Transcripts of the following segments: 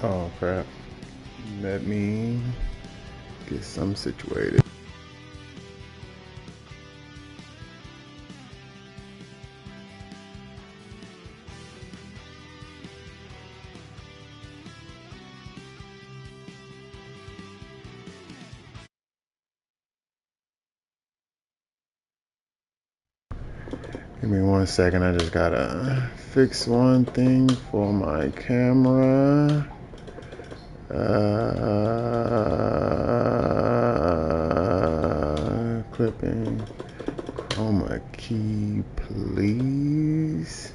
Oh crap. Let me get some situated. Give me 1 second. I just gotta fix one thing for my camera. Clipping chroma key, please.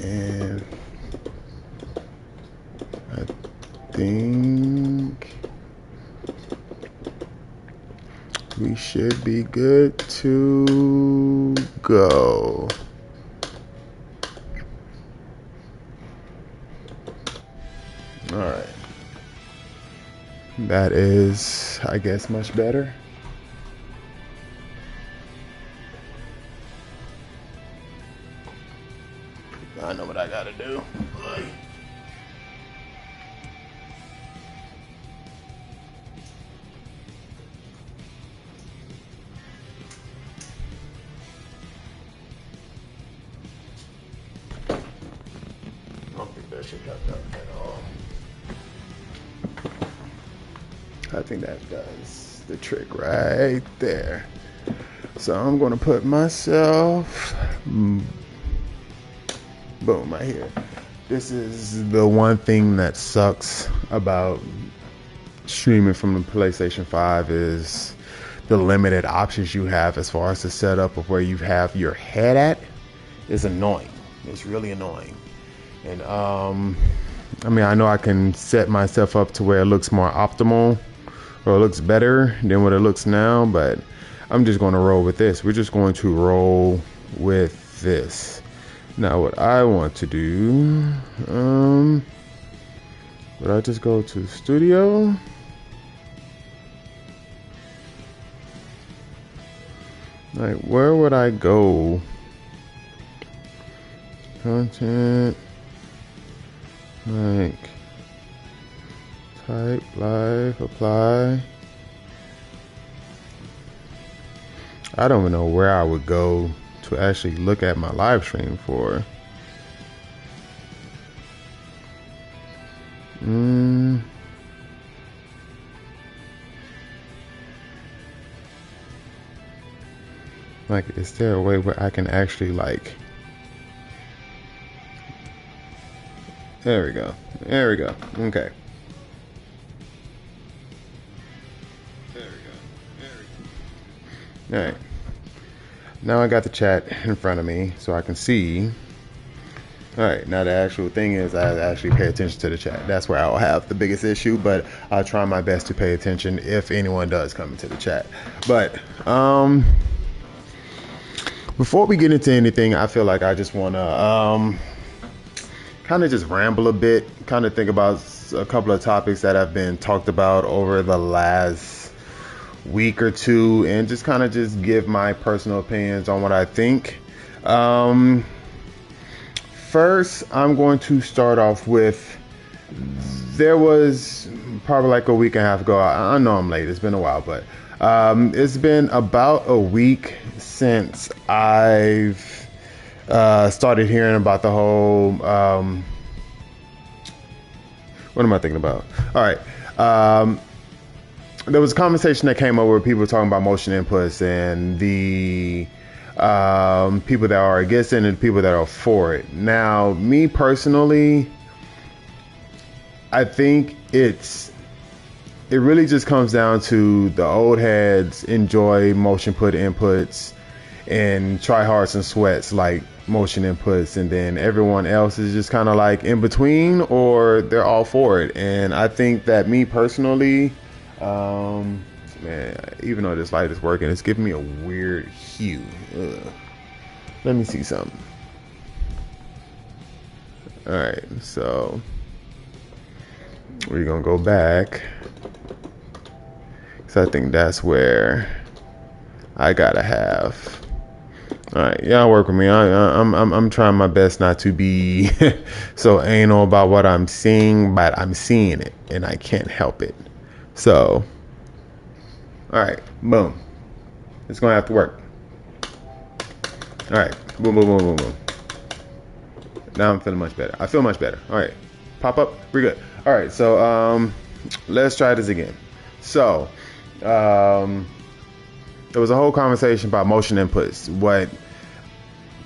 And I think we should be good to go. All right. That is, I guess, much better. I know what I gotta do. I don't think that should have done at all. I think that does the trick right there. So I'm gonna put myself, boom, right here. This is the one thing that sucks about streaming from the PlayStation 5 is the limited options you have as far as the setup of where you have your head at is annoying. It's really annoying. And I mean, I know I can set myself up to where it looks more optimal or it looks better than what it looks now, but I'm just going to roll with this. We're just going to roll with this. Now what I want to do, would I just go to studio? Like, where would I go? Content, like, type, live, apply. I don't even know where I would go to actually look at my live stream for. Like, is there a way where I can actually, like, there we go. There we go. Okay. There we go. There we go. All right. Now I got the chat in front of me so I can see. All right. Now the actual thing is I actually pay attention to the chat. That's where I'll have the biggest issue, but I'll try my best to pay attention if anyone does come into the chat. But, before we get into anything, I feel like I just want to kind of just ramble a bit, kind of think about a couple of topics that have been talked about over the last week or two, and just kind of just give my personal opinions on what I think. First, I'm going to start off with, there was probably like a week and a half ago, I know I'm late, it's been a while, but it's been about a week since I've started hearing about the whole, what am I thinking about? All right. There was a conversation that came over where people were talking about motion inputs and the people that are against it and the people that are for it. Now, me personally, I think it really just comes down to the old heads enjoy motion inputs and tryhards and sweats like motion inputs, and then everyone else is just kind of like in between, or they're all for it. And I think that me personally, man, even though this light is working, it's giving me a weird hue. Ugh. Let me see something. All right, so we're gonna go back, because I think that's where I gotta have All right, y'all work with me. I'm trying my best not to be so anal about what I'm seeing, but I'm seeing it and I can't help it. So, all right, boom. It's gonna have to work. All right, boom, boom, boom, boom, boom. Now I'm feeling much better. I feel much better. All right, pop up. We're good. All right, so let's try this again. So, there was a whole conversation about motion inputs. What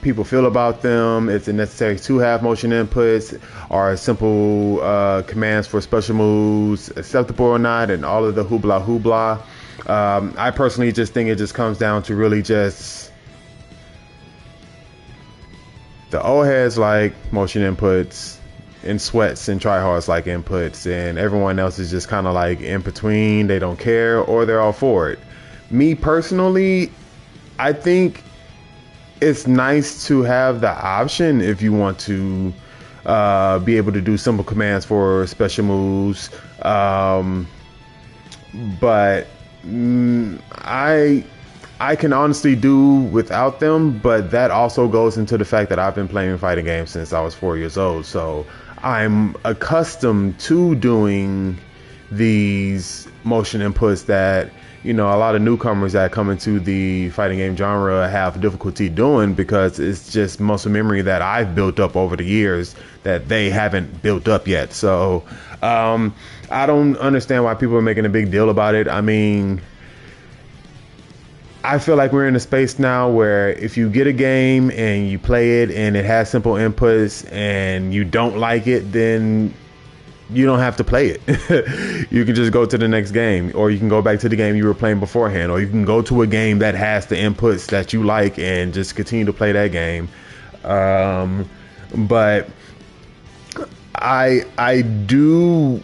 people feel about them, is it necessary to have motion inputs, are simple commands for special moves acceptable or not, and all of the hoopla hoopla. I personally just think it just comes down to really just the old heads like motion inputs, and sweats and tryhards like inputs, and everyone else is just kind of like in between. They don't care or they're all for it. Me personally, I think it's nice to have the option if you want to be able to do simple commands for special moves. But I can honestly do without them, but that also goes into the fact that I've been playing fighting games since I was 4 years old. So I'm accustomed to doing these motion inputs that, you know, a lot of newcomers that come into the fighting game genre have difficulty doing, because it's just muscle memory that I've built up over the years that they haven't built up yet. So I don't understand why people are making a big deal about it. I mean, I feel like we're in a space now where if you get a game and you play it and it has simple inputs and you don't like it, then you don't have to play it. You can just go to the next game, or you can go back to the game you were playing beforehand, or you can go to a game that has the inputs that you like and just continue to play that game. But I do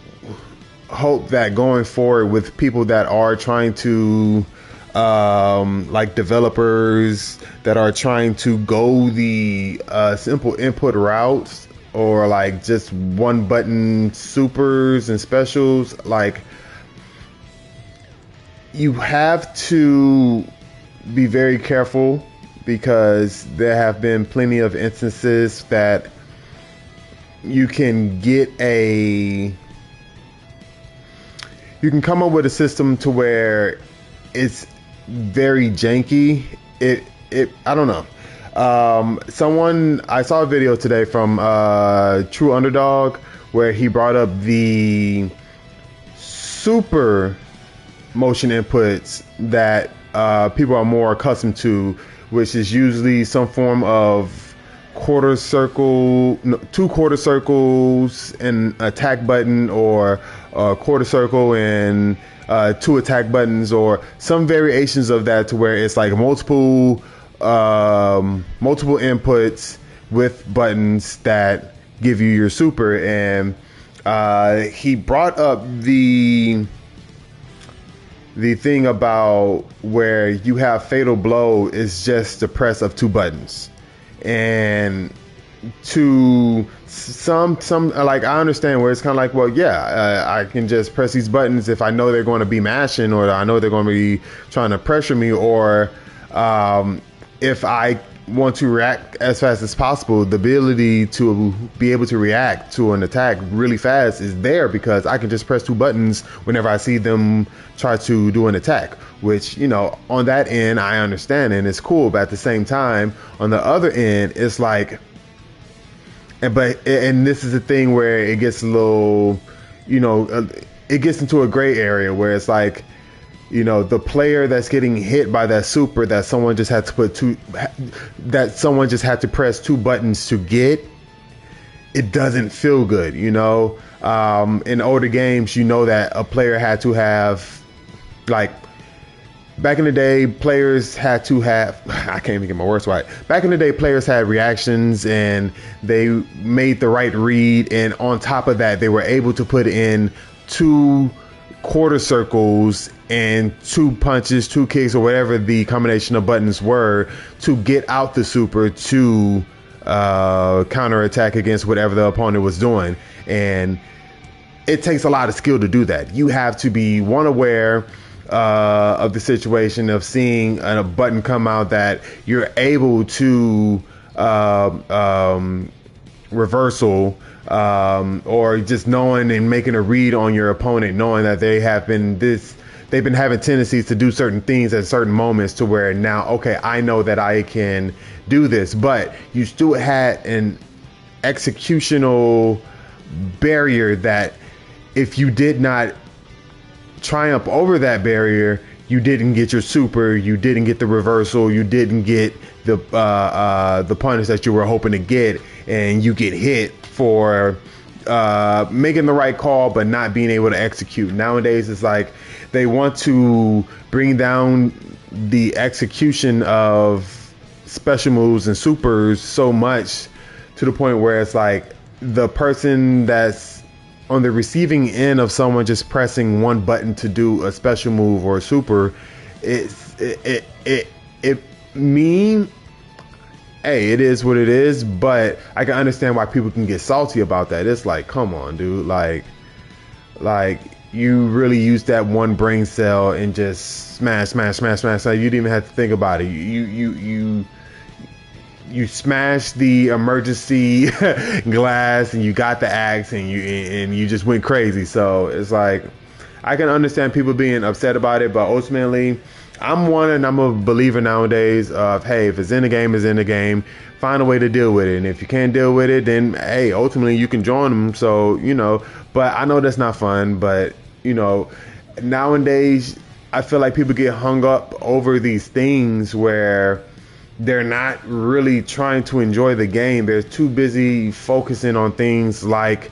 hope that going forward with people that are trying to like developers that are trying to go the simple input routes, or like just one button supers and specials, like you have to be very careful, because there have been plenty of instances that you can come up with a system to where it's very janky. I don't know. I saw a video today from True Underdog where he brought up the super motion inputs that people are more accustomed to, which is usually some form of two quarter circles and attack button, or a quarter circle and two attack buttons, or some variations of that, to where it's like multiple inputs with buttons that give you your super. And he brought up the thing about where you have fatal blow is just the press of two buttons. And to some like, I understand where it's kind of like, well, yeah, I can just press these buttons if I know they're going to be mashing, or I know they're going to be trying to pressure me, or if I want to react as fast as possible, the ability to be able to react to an attack really fast is there, because I can just press two buttons whenever I see them try to do an attack, which, you know, on that end I understand and it's cool. But at the same time, on the other end, it's like, and this is the thing where it gets a little, you know, it gets into a gray area where it's like, you know, the player that's getting hit by that super that someone just had to press two buttons to get, it doesn't feel good, you know. In older games, you know that a player had to have, like, back in the day, players had to have, I can't even get my words right. Back in the day, players had reactions and they made the right read. And on top of that, they were able to put in two quarter circles and two punches, two kicks, or whatever the combination of buttons were, to get out the super to counterattack against whatever the opponent was doing. And it takes a lot of skill to do that. You have to be, one, aware of the situation of seeing a button come out that you're able to reversal, or just knowing and making a read on your opponent, knowing that they've been having tendencies to do certain things at certain moments to where now, okay, I know that I can do this, but you still had an executional barrier that if you did not triumph over that barrier, you didn't get your super, you didn't get the reversal, you didn't get the punish that you were hoping to get, and you get hit for making the right call but not being able to execute. Nowadays, it's like they want to bring down the execution of special moves and supers so much to the point where it's like the person that's on the receiving end of someone just pressing one button to do a special move or a super, it is what it is, but I can understand why people can get salty about that. It's like, come on, dude, like you really use that one brain cell and just smash. Like, you didn't even have to think about it. You smash the emergency glass and you got the axe and you just went crazy. So it's like, I can understand people being upset about it, but ultimately I'm a believer nowadays of, hey, if it's in the game, it's in the game. Find a way to deal with it. And if you can't deal with it, then hey, ultimately you can join them. So, but I know that's not fun, but nowadays I feel like people get hung up over these things where they're not really trying to enjoy the game. They're too busy focusing on things like,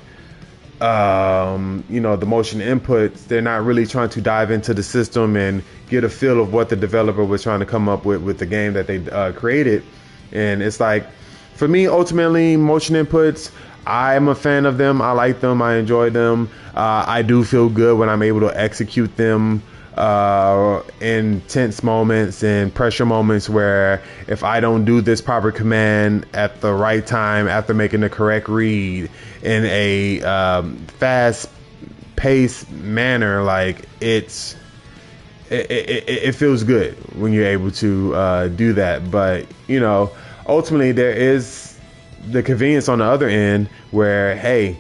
the motion inputs. They're not really trying to dive into the system and get a feel of what the developer was trying to come up with the game that they created. And it's like, for me, ultimately, motion inputs, I'm a fan of them. I like them. I enjoy them. I do feel good when I'm able to execute them in tense moments and pressure moments where if I don't do this proper command at the right time after making the correct read in a fast paced manner, like it feels good when you're able to do that. But ultimately there is the convenience on the other end where, hey,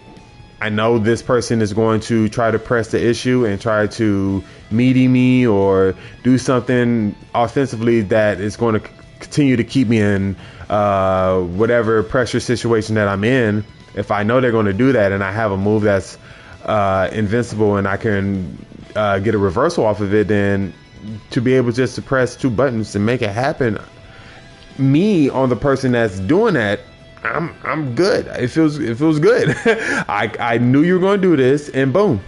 I know this person is going to try to press the issue and try to meaty me or do something offensively that is going to continue to keep me in whatever pressure situation that I'm in. If I know they're going to do that and I have a move that's invincible and I can get a reversal off of it, then to be able just to press two buttons to make it happen, me on the person that's doing that, I'm good. It feels good. I knew you were going to do this, and boom,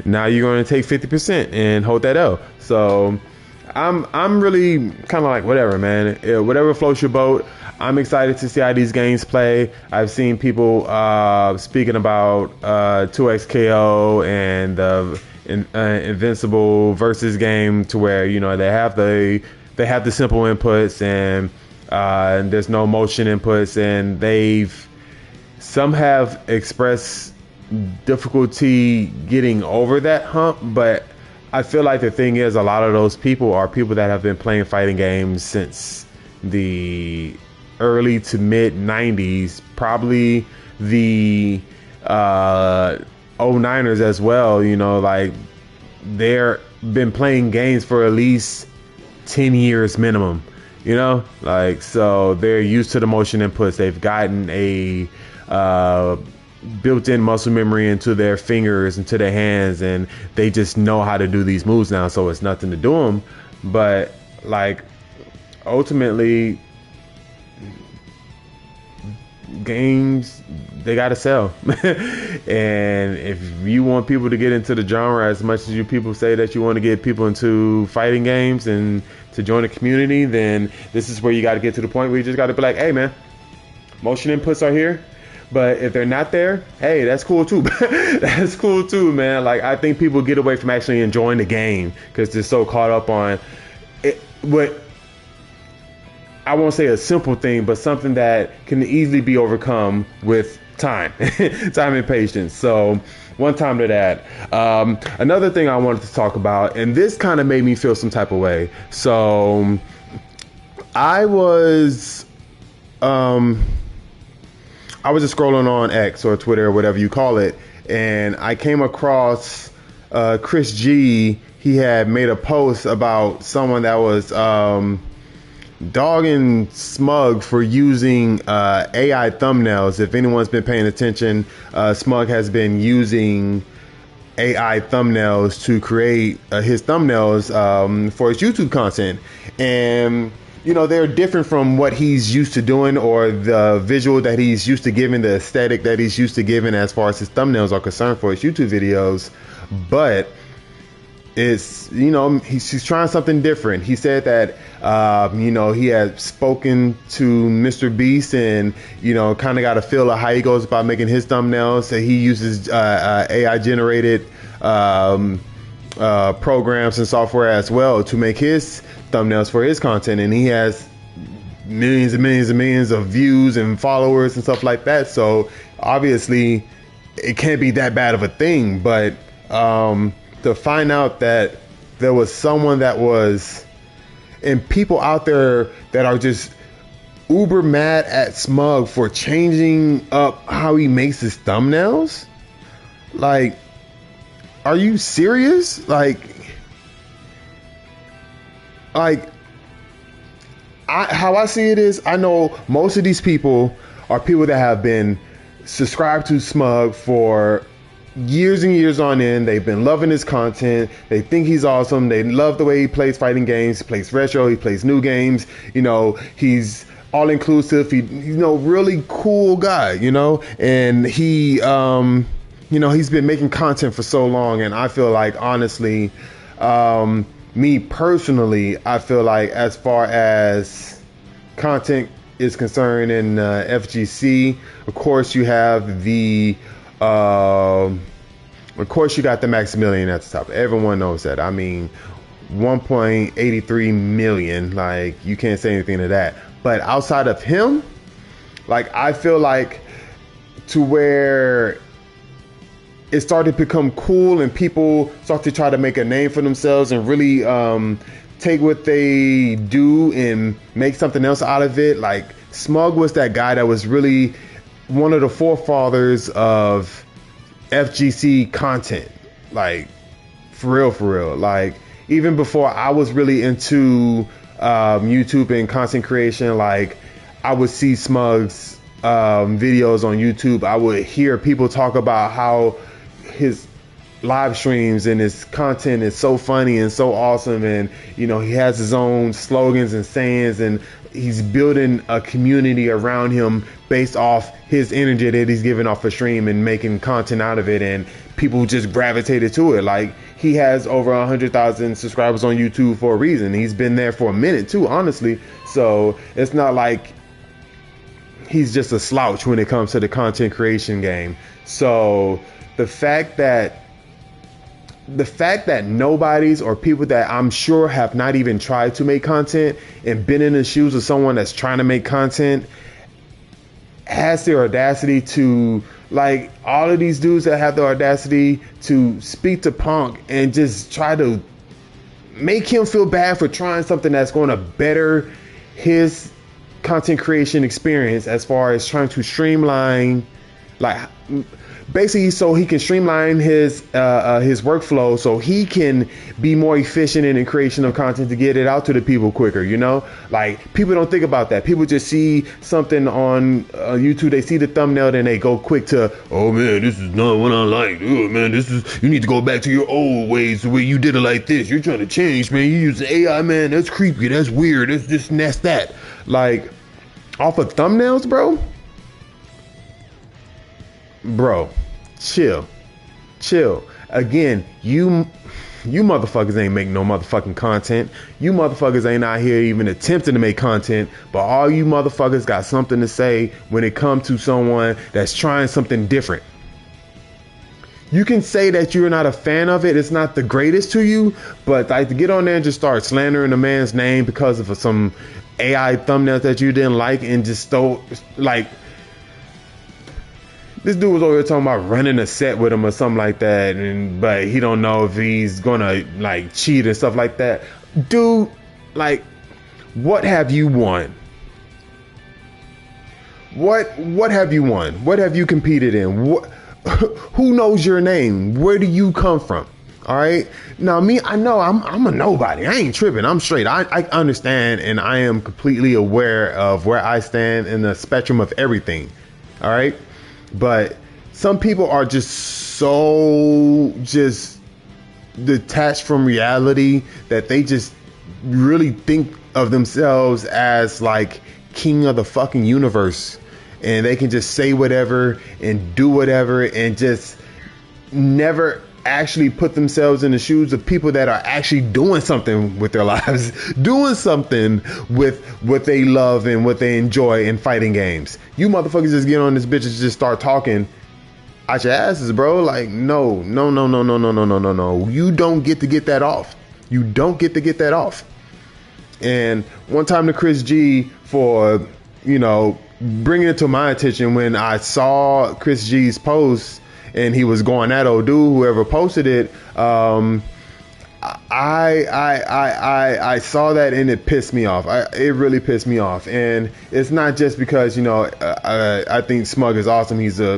now you're going to take 50% and hold that L. So I'm really kind of like, whatever, man. Whatever floats your boat. I'm excited to see how these games play. I've seen people speaking about 2XKO and the Invincible versus game, to where they have the simple inputs and there's no motion inputs, and some have expressed difficulty getting over that hump. But I feel like the thing is, a lot of those people are people that have been playing fighting games since the early to mid 90s, probably the 09ers as well. Like, they're been playing games for at least 10 years minimum. So they're used to the motion inputs. They've gotten a built-in muscle memory into their fingers, into their hands, and they just know how to do these moves now. So it's nothing to do them. But like, ultimately, games, they gotta sell. And if you want people to get into the genre as much as you people say that you want to get people into fighting games and to join a community, then this is where you got to get to the point where you just got to be like, hey man, motion inputs are here. But if they're not there, hey, that's cool too. That's cool too, man. Like, I think people get away from actually enjoying the game because they're so caught up on it. What I won't say a simple thing, but something that can easily be overcome with time, time and patience. So one time to that. Another thing I wanted to talk about, and this kind of made me feel some type of way. So I was just scrolling on X or Twitter or whatever you call it, and I came across Chris G. He had made a post about someone that was dogging Smug for using AI thumbnails. If anyone's been paying attention, Smug has been using AI thumbnails to create his thumbnails for his YouTube content. And you know, they're different from what he's used to doing, or the visual that he's used to giving, the aesthetic that he's used to giving as far as his thumbnails are concerned for his YouTube videos. But it's, you know, he's trying something different. He said that, you know, he had spoken to Mr. Beast and, you know, kind of got a feel of how he goes about making his thumbnails. So he uses AI generated programs and software as well to make his thumbnails for his content, and he has millions and millions and millions of views and followers and stuff like that. So obviously it can't be that bad of a thing. But to find out that there was someone that was, and people out there that are just uber mad at Smug for changing up how he makes his thumbnails, like, are you serious? Like how I see it is, I know most of these people are people that have been subscribed to Smug for years and years on end. They've been loving his content. They think he's awesome. They love the way he plays fighting games. He plays retro. He plays new games. You know, he's all inclusive. He's, you know, really cool guy, you know, and he, you know, he's been making content for so long. And I feel like, honestly, me personally, I feel like as far as content is concerned in FGC, of course you have the of course you got the Maximilian at the top. Everyone knows that. I mean, 1.83 million, like, you can't say anything to that. But outside of him, like, I feel like to where it started to become cool and people start to try to make a name for themselves and really take what they do and make something else out of it. Like, Smug was that guy that was really one of the forefathers of FGC content. Like, for real. Like, even before I was really into YouTube and content creation, like, I would see Smug's videos on YouTube. I would hear people talk about how his live streams and his content is so funny and so awesome, and you know, he has his own slogans and sayings, and he's building a community around him based off his energy that he's giving off a stream and making content out of it, and people just gravitated to it. Like, he has over 100,000 subscribers on YouTube for a reason. He's been there for a minute too, honestly. So it's not like he's just a slouch when it comes to the content creation game. So the fact that nobody's, or people that I'm sure have not even tried to make content and been in the shoes of someone that's trying to make content, has the audacity to, like, all of these dudes that have the audacity to speak to Punk and just try to make him feel bad for trying something that's going to better his content creation experience, as far as trying to streamline, like, basically so he can streamline his workflow, so he can be more efficient in the creation of content to get it out to the people quicker, you know? Like, people don't think about that. People just see something on YouTube, they see the thumbnail, then they go quick to, oh man, this is not what I like. Oh man, you need to go back to your old ways, the way you did it like this. You're trying to change, man. You use AI, man. That's creepy. That's weird. That's this and that's that. Like, off of thumbnails, bro, chill. Again, you motherfuckers ain't make no motherfucking content. You motherfuckers ain't out here even attempting to make content, but all you motherfuckers got something to say when it comes to someone that's trying something different. You can say that you're not a fan of it, it's not the greatest to you, but like, to get on there and just start slandering a man's name because of some AI thumbnails that you didn't like, and just throw, like, This dude was over here talking about running a set with him or something like that, but he don't know if he's gonna like cheat and stuff like that. Dude, like, what have you won? What have you won? What have you competed in? Who knows your name? Where do you come from? All right. Now me, I know I'm a nobody. I ain't tripping. I'm straight. I understand, and I am completely aware of where I stand in the spectrum of everything. All right. But some people are just so detached from reality that they just really think of themselves as like king of the fucking universe, and they can just say whatever and do whatever and just never actually put themselves in the shoes of people that are actually doing something with their lives, doing something with what they love and what they enjoy in fighting games. You motherfuckers just get on this bitch and just start talking out your asses, bro. Like, no. You don't get to get that off. You don't get to get that off. And one time to Chris G for, bringing it to my attention when I saw Chris G's post and he was going at old dude, whoever posted it. I saw that and it pissed me off. It really pissed me off. And it's not just because, I think Smug is awesome. He's a,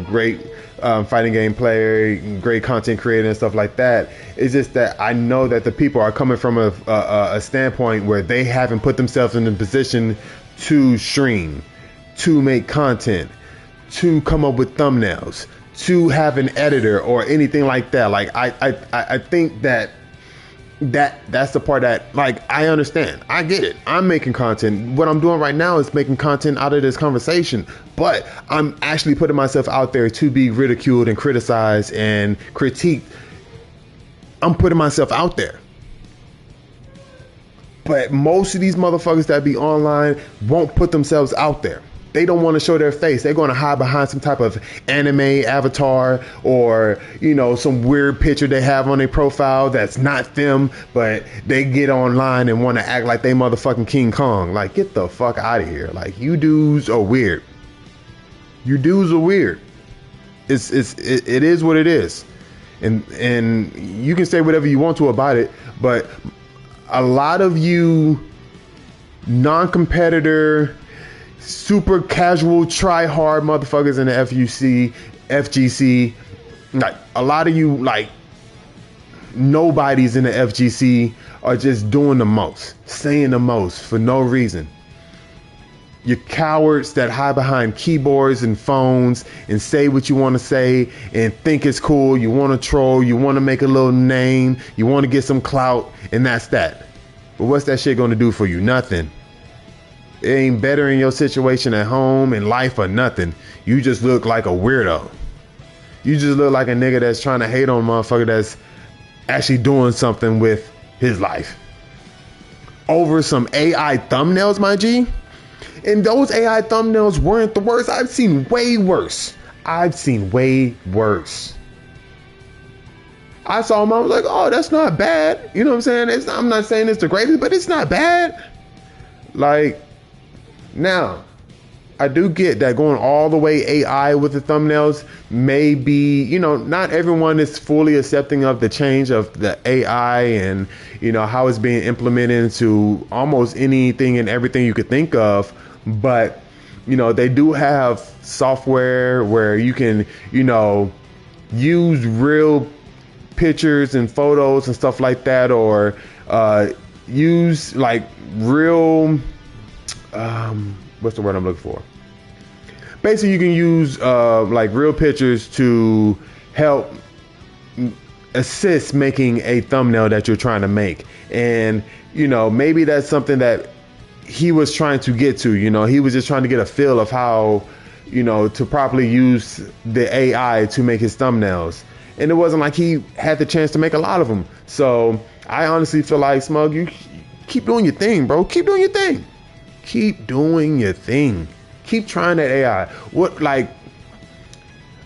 great fighting game player, great content creator and stuff like that. It's just that I know that the people are coming from a standpoint where they haven't put themselves in a position to stream, to make content, to come up with thumbnails, to have an editor or anything like that. Like I think that's the part that, like, I understand. I get it. I'm making content. What I'm doing right now is making content out of this conversation, but I'm actually putting myself out there to be ridiculed and criticized and critiqued. I'm putting myself out there. But most of these motherfuckers that be online won't put themselves out there. They don't want to show their face. They're going to hide behind some type of anime avatar or, some weird picture they have on their profile that's not them, but they get online and want to act like they motherfucking King Kong. Like, get the fuck out of here. Like, you dudes are weird. You dudes are weird. It is what it is. And you can say whatever you want to about it, but a lot of you non-competitor, super casual, try hard motherfuckers in the FGC, like a lot of you, like nobodies in the FGC are just doing the most, saying the most for no reason. You're cowards that hide behind keyboards and phones and say what you want to say and think it's cool. You want to troll, you want to make a little name, you want to get some clout, and that's that. But what's that shit going to do for you? Nothing. It ain't bettering your situation at home, in life, or nothing. You just look like a weirdo. You just look like a nigga that's trying to hate on a motherfucker that's actually doing something with his life. Over some AI thumbnails, my G. And those AI thumbnails weren't the worst. I've seen way worse. I saw them, I was like, oh, that's not bad. You know what I'm saying? I'm not saying it's the greatest, but it's not bad. Like, now, I do get that going all the way AI with the thumbnails may be, not everyone is fully accepting of the change of the AI and, how it's being implemented into almost anything and everything you could think of. But, they do have software where you can, use real pictures and photos and stuff like that, or use like real, what's the word I'm looking for? Basically, you can use like real pictures to help assist making a thumbnail that you're trying to make. And, maybe that's something that he was trying to get to. He was just trying to get a feel of how, to properly use the AI to make his thumbnails. And it wasn't like he had the chance to make a lot of them. So I honestly feel like, Smug, you keep doing your thing, bro. Keep doing your thing. Keep doing your thing. Keep trying that AI. What, like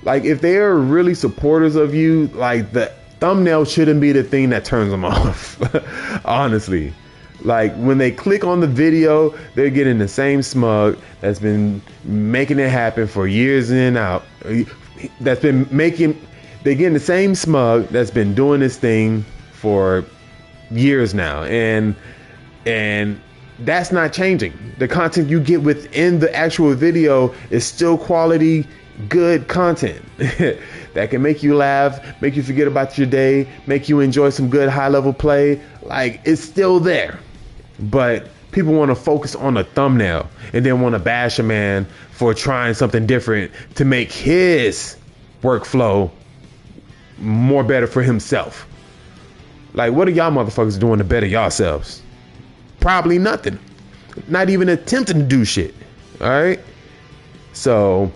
if they are really supporters of you, like the thumbnail shouldn't be the thing that turns them off. Honestly, Like when they click on the video, they're getting the same smug that's been making it happen for years in and out. That's been making, they're getting the same smug that's been doing this thing for years now. And that's not changing. The content you get within the actual video is still quality, good content that can make you laugh, make you forget about your day, make you enjoy some good high level play. Like, it's still there. But people want to focus on a thumbnail and then want to bash a man for trying something different to make his workflow more better for himself. Like, what are y'all motherfuckers doing to better yourselves? Probably nothing. Not even attempting to do shit. All right. So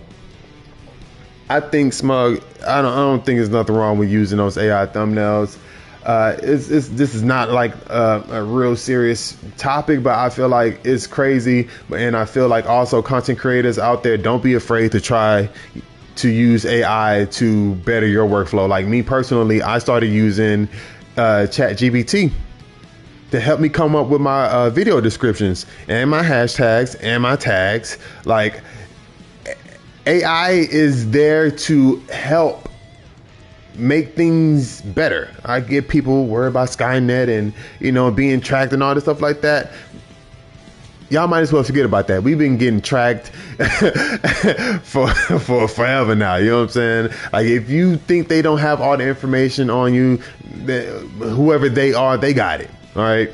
I think smug. I don't think there's nothing wrong with using those AI thumbnails. This is not like a real serious topic, but I feel like it's crazy. And I feel like also content creators out there, don't be afraid to try to use AI to better your workflow. Like me personally, I started using ChatGPT to help me come up with my video descriptions and my hashtags and my tags. Like, AI is there to help make things better. I get people worried about Skynet and, you know, being tracked and all this stuff like that. Y'all might as well forget about that. We've been getting tracked for forever now. You know what I'm saying? Like, if you think they don't have all the information on you, whoever they are, they got it. All right.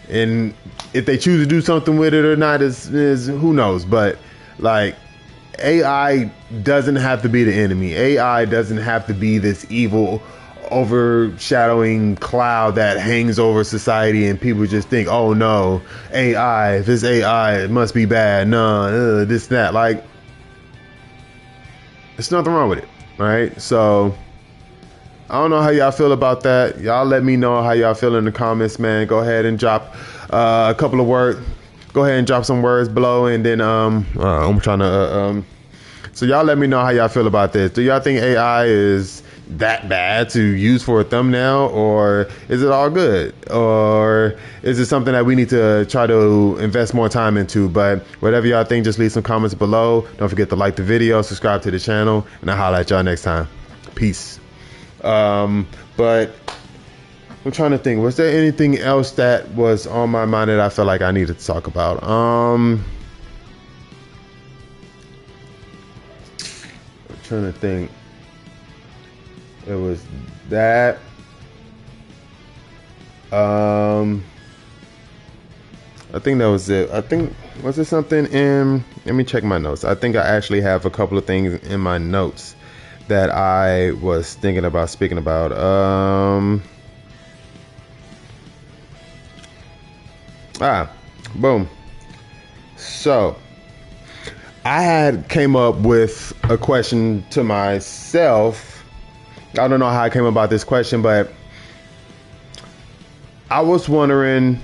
And if they choose to do something with it or not is who knows. But like, AI doesn't have to be the enemy. AI doesn't have to be this evil, overshadowing cloud that hangs over society, and people just think, oh no, AI, if it's AI, it must be bad. No, this, that. Like, there's nothing wrong with it. All right. So I don't know how y'all feel about that. Y'all let me know how y'all feel in the comments, man. Go ahead and drop a couple of words. Go ahead and drop some words below, and then I'm trying to so y'all let me know how y'all feel about this. Do y'all think AI is that bad to use for a thumbnail, or is it all good, or is it something that we need to try to invest more time into? But whatever y'all think, just leave some comments below. Don't forget to like the video, subscribe to the channel, and I'll holler at y'all next time. Peace. But I'm trying to think, was there anything else that was on my mind that I felt like I needed to talk about? I'm trying to think. It was that. I think that was it. I think, was there something in, let me check my notes. I think I actually have a couple of things in my notes that I was thinking about speaking about. Boom. So I had came up with a question to myself. I don't know how I came about this question, but I was wondering,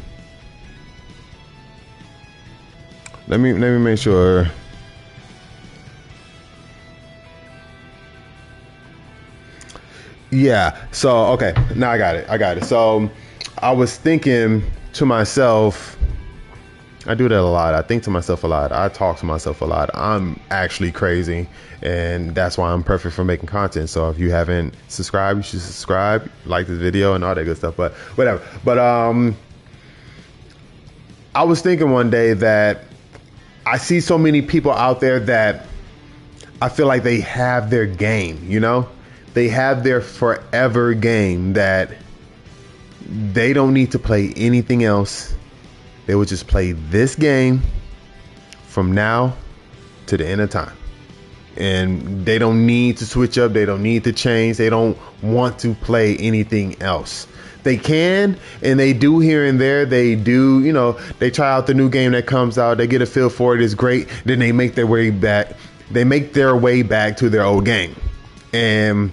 let me make sure. Yeah. So, okay. Now I got it. So I was thinking to myself, I do that a lot. I think to myself a lot. I talk to myself a lot. I'm actually crazy, and that's why I'm perfect for making content. So if you haven't subscribed, you should subscribe, like this video, and all that good stuff. But whatever. But I was thinking one day that I see so many people out there that I feel like they have their game, you know? They have their forever game that they don't need to play anything else. They would just play this game from now to the end of time. And they don't need to switch up. They don't need to change. They don't want to play anything else. They can, and they do here and there. They do, you know, they try out the new game that comes out. They get a feel for it. It's great. Then they make their way back. They make their way back to their old game. And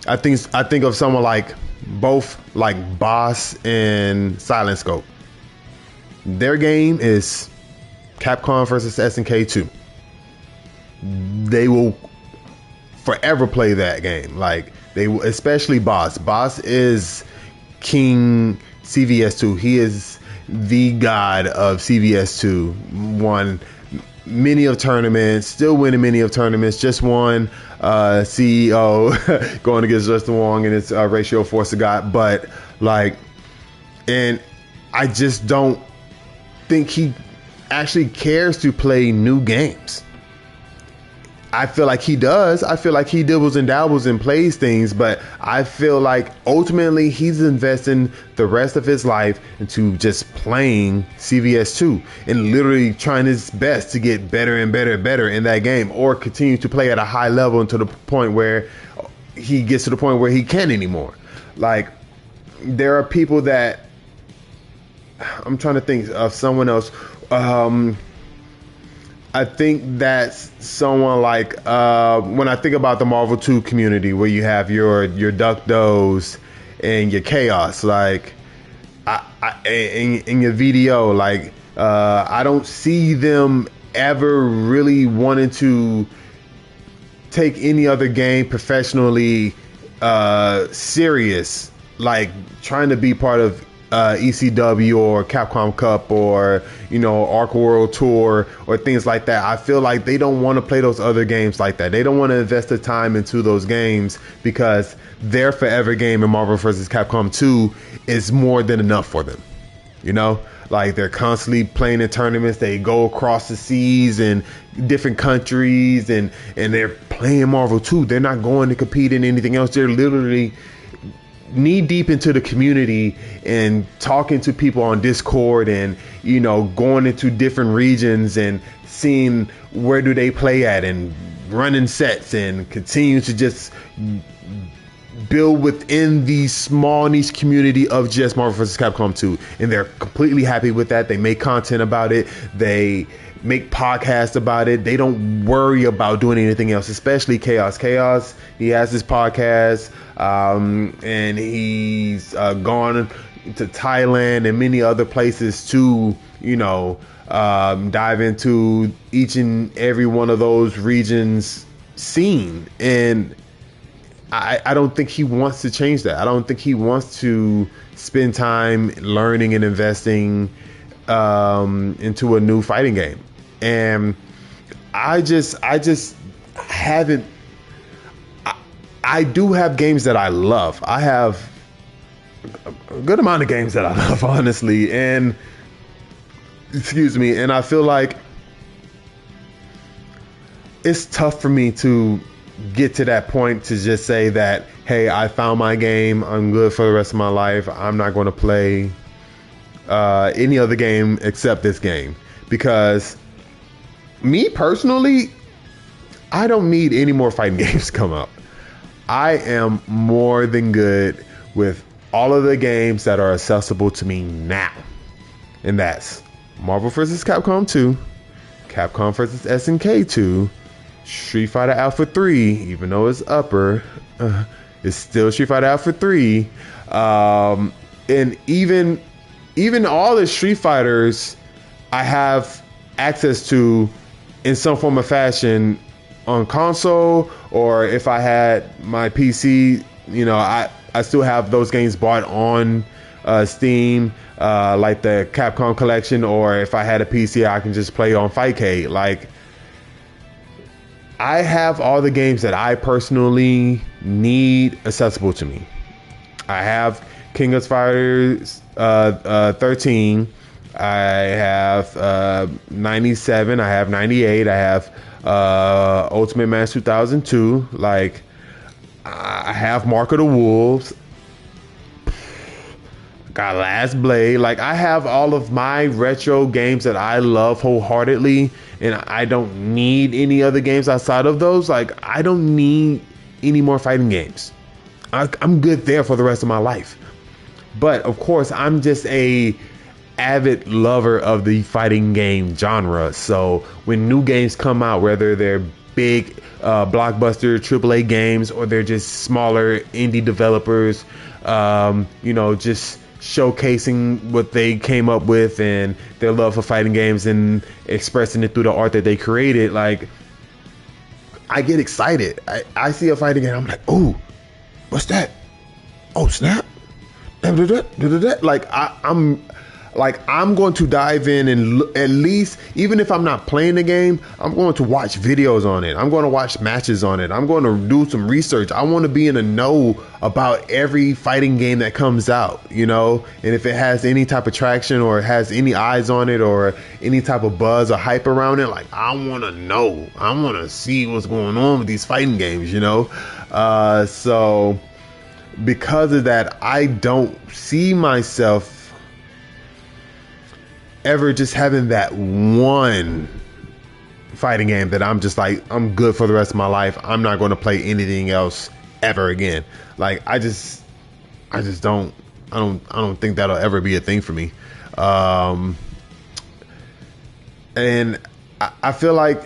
I think of someone like both like Boss and Silent Scope. Their game is Capcom versus SNK 2. They will forever play that game. Like, they will, especially Boss. Boss is King CVS2. He is the god of CVS2. Won many of tournaments, still winning many of tournaments. Just won CEO going against Justin Wong in its ratio force of God. But like, and I just don't think he actually cares to play new games. I feel like he does. I feel like he dibbles and dabbles and plays things, but I feel like ultimately he's investing the rest of his life into just playing CVS2 and literally trying his best to get better and better and better in that game, or continue to play at a high level until the point where he gets to the point where he can't anymore. Like, there are people that I'm trying to think of someone else. I think that's someone like when I think about the Marvel 2 community, where you have your Duck Does and your Chaos, like in your VDO, like I don't see them ever really wanting to take any other game professionally serious, like trying to be part of ECW or Capcom Cup or, you know, Arc World Tour or things like that. I feel like they don't want to play those other games like that. They don't want to invest the time into those games because their forever game in Marvel vs. Capcom 2 is more than enough for them. You know, like they're constantly playing in tournaments. They go across the seas and different countries and they're playing Marvel 2. They're not going to compete in anything else. They're literally knee deep into the community and talking to people on Discord and, you know, going into different regions and seeing where do they play at and running sets and continue to just build within the small niche community of just Marvel vs. Capcom 2. And they're completely happy with that. They make content about it. They make podcasts about it. They don't worry about doing anything else, especially Chaos. Chaos, he has his podcast, and he's gone to Thailand and many other places to, you know, dive into each and every one of those regions scene. And I don't think he wants to change that. I don't think he wants to spend time learning and investing into a new fighting game. And I just haven't. I do have games that I love. I have a good amount of games that I love, honestly. And excuse me. And I feel like it's tough for me to get to that point to just say that, hey, I found my game. I'm good for the rest of my life. I'm not going to play any other game except this game. Because me personally, I don't need any more fighting games to come up. I am more than good with all of the games that are accessible to me now. And that's Marvel vs. Capcom 2, Capcom vs. SNK 2, Street Fighter Alpha 3, even though it's upper, it's still Street Fighter Alpha 3. And even all the Street Fighters I have access to in some form or fashion on console, or if I had my PC, you know, I still have those games bought on Steam, like the Capcom collection, or if I had a PC, I can just play on Fightcade. Like, I have all the games that I personally need accessible to me. I have King of Fighters 13. I have 97. I have 98. I have Ultimate Match 2002. Like, I have Mark of the Wolves. Got Last Blade. Like, I have all of my retro games that I love wholeheartedly, and I don't need any other games outside of those. Like, I don't need any more fighting games. I'm good there for the rest of my life. But of course, I'm just a avid lover of the fighting game genre. So when new games come out, whether they're big blockbuster AAA games or they're just smaller indie developers, you know, just showcasing what they came up with and their love for fighting games and expressing it through the art that they created, like, I get excited. I see a fighting game, I'm like, oh, what's that? Oh, snap. Like, I'm like I'm going to dive in and at least, even if I'm not playing the game, I'm going to watch videos on it. I'm going to watch matches on it. I'm going to do some research. I want to be in the know about every fighting game that comes out, you know, and if it has any type of traction or it has any eyes on it or any type of buzz or hype around it, like I want to know. I want to see what's going on with these fighting games, you know. So because of that, I don't see myself ever just having that one fighting game that I'm just like, I'm good for the rest of my life. I'm not going to play anything else ever again. Like I don't think that'll ever be a thing for me. And I feel like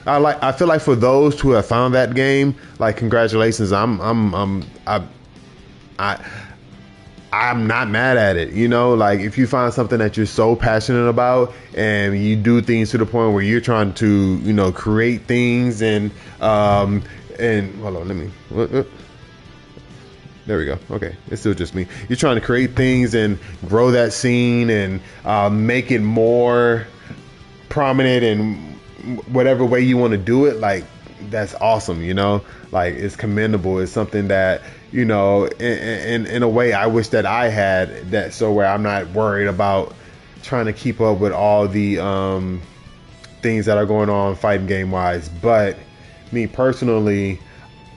I feel like for those who have found that game, like congratulations. I'm not mad at it, you know. Like if you find something that you're so passionate about and you do things to the point where you're trying to, you know, create things and hold on, there we go. Okay, it's still just me. You're trying to create things and grow that scene and make it more prominent in whatever way you want to do it. Like that's awesome, you know. Like it's commendable. It's something that, you know, in a way I wish that I had that, so where I'm not worried about trying to keep up with all the things that are going on fighting game wise. But me personally,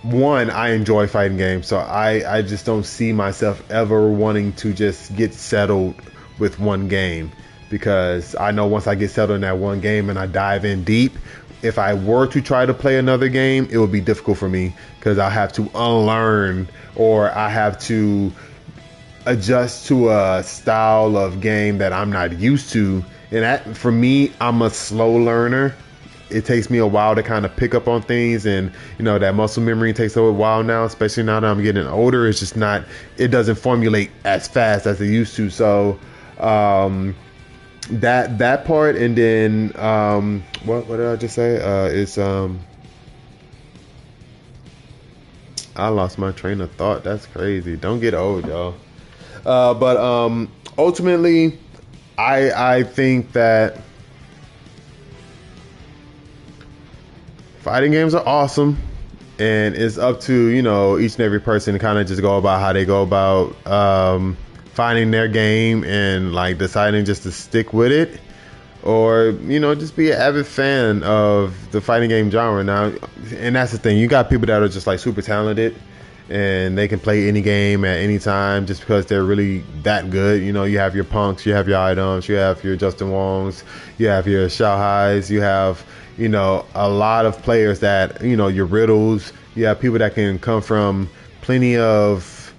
one, I enjoy fighting games, so I just don't see myself ever wanting to just get settled with one game, because I know once I get settled in that one game and I dive in deep, if I were to try to play another game, it would be difficult for me because I have to unlearn or I have to adjust to a style of game that I'm not used to. And that, for me, I'm a slow learner. It takes me a while to kind of pick up on things, and you know that muscle memory takes a while now, especially now that I'm getting older. It's just not, it doesn't formulate as fast as it used to. So that part, and then what did I just say? It's I lost my train of thought. That's crazy. Don't get old, y'all. But ultimately, I think that fighting games are awesome, and it's up to, you know, each and every person to kind of just go about how they go about finding their game and like deciding just to stick with it, or, you know, just be an avid fan of the fighting game genre. Now, and that's the thing, you got people that are just like super talented and they can play any game at any time just because they're really that good. You know, you have your Punks, you have your Items, you have your Justin Wongs, you have your Shao Hais, you have, you know, a lot of players that, you know, your Riddles. You have people that can come from plenty of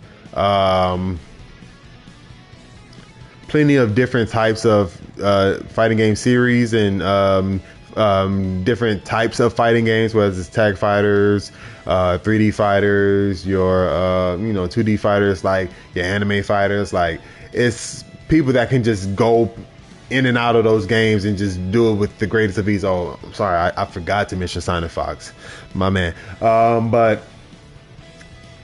different types of fighting game series and different types of fighting games, whether it's tag fighters, 3D fighters, your 2D fighters, like your anime fighters. Like, it's people that can just go in and out of those games and just do it with the greatest of ease. Oh, I'm sorry, I forgot to mention Simon Fox, my man. But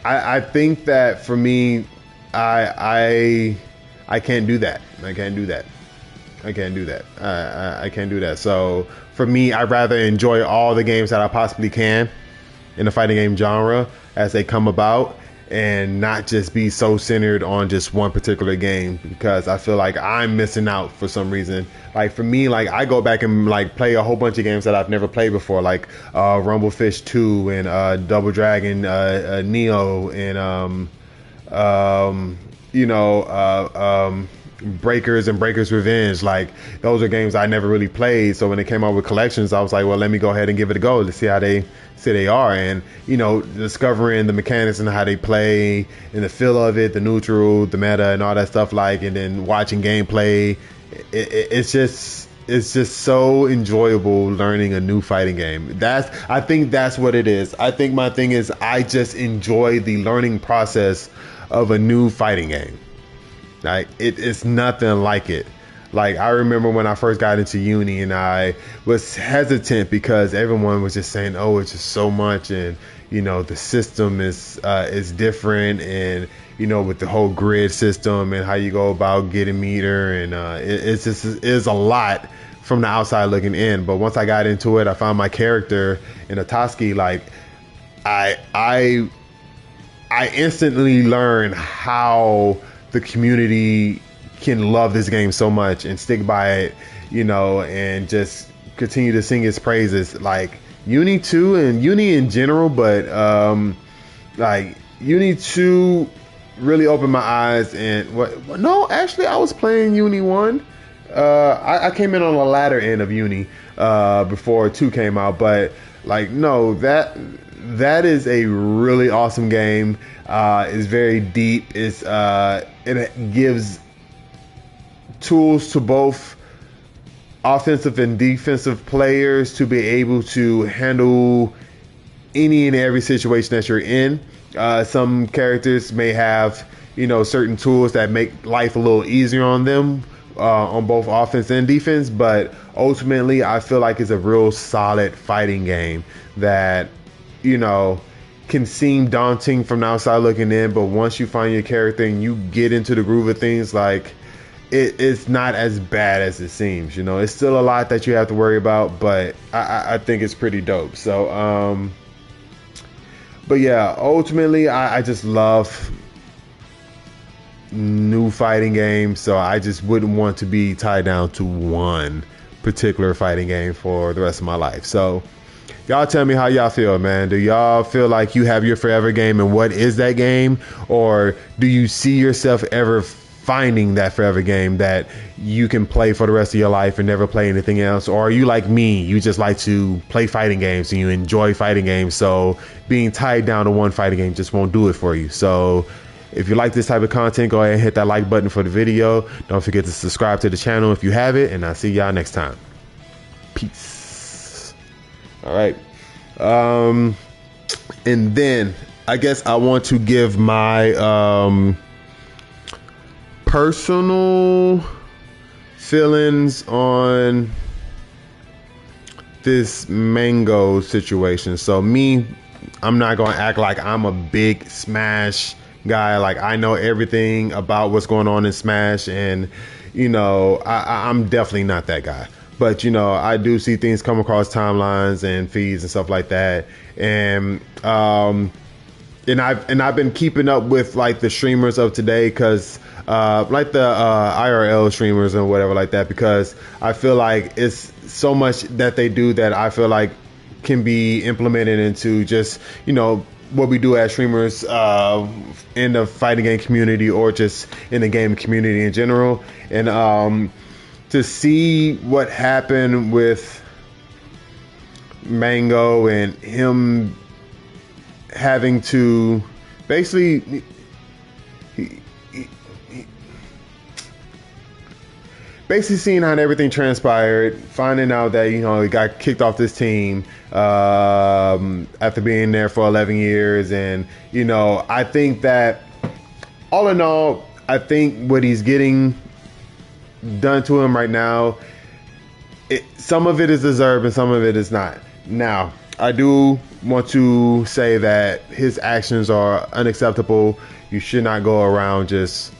I think that for me, I can't do that. I can't do that. I can't do that. So for me, I'd rather enjoy all the games that I possibly can in the fighting game genre as they come about, and not just be so centered on just one particular game, because I feel like I'm missing out for some reason. Like for me, like I go back and like play a whole bunch of games that I've never played before, like Rumblefish 2 and Double Dragon Neo and Breakers and Breakers Revenge. Like, those are games I never really played, so when they came out with collections, I was like, well, let me go ahead and give it a go to see how they say they are. And, you know, discovering the mechanics and how they play and the feel of it, the neutral, the meta and all that stuff, like, and then watching gameplay, it's just so enjoyable learning a new fighting game. I think that's what it is. I think my thing is I just enjoy the learning process of a new fighting game. Like, it's nothing like it. Like, I remember when I first got into uni and I was hesitant because everyone was just saying, oh, it's just so much, and the system is different, and with the whole grid system and how you go about getting meter, and it's just is a lot from the outside looking in. But once I got into it, I found my character in Atoski. Like I instantly learned how the community can love this game so much and stick by it, and just continue to sing its praises. Like Uni 2 and Uni in general, but like Uni 2 really opened my eyes. And no, actually I was playing Uni 1. I came in on the latter end of Uni before 2 came out, but like no, that is a really awesome game. It's very deep. It gives tools to both offensive and defensive players to be able to handle any and every situation that you're in. Some characters may have, certain tools that make life a little easier on them, on both offense and defense. But ultimately, I feel like it's a real solid fighting game that, can seem daunting from the outside looking in. But once you find your character and you get into the groove of things, like it's not as bad as it seems. It's still a lot that you have to worry about, but I think it's pretty dope. So, but yeah, ultimately, I just love new fighting games. So I just wouldn't want to be tied down to one particular fighting game for the rest of my life. So y'all tell me how y'all feel, man. Do y'all feel like you have your forever game, and what is that game? Or do you see yourself ever finding that forever game that you can play for the rest of your life and never play anything else? Or are you like me, you just like to play fighting games and you enjoy fighting games, so being tied down to one fighting game just won't do it for you? So if you like this type of content, go ahead and hit that like button for the video. Don't forget to subscribe to the channel if you have it, and I'll see y'all next time. Peace. All right. And then I guess I want to give my personal feelings on this mango situation. So me, I'm not going to act like I'm a big Smash guy. Like I know everything about what's going on in Smash, and I'm definitely not that guy. But I do see things come across timelines and feeds and stuff like that, and I've been keeping up with like the streamers of today, because like the IRL streamers and whatever like that, because I feel like it's so much that they do that I feel like can be implemented into just what we do as streamers in the fighting game community, or just in the game community in general. And to see what happened with Mango and him having to basically seeing how everything transpired, finding out that he got kicked off this team after being there for 11 years. And I think that all in all, I think what he's getting done to him right now, some of it is deserved and some of it is not. Now, I do want to say that his actions are unacceptable. You should not go around just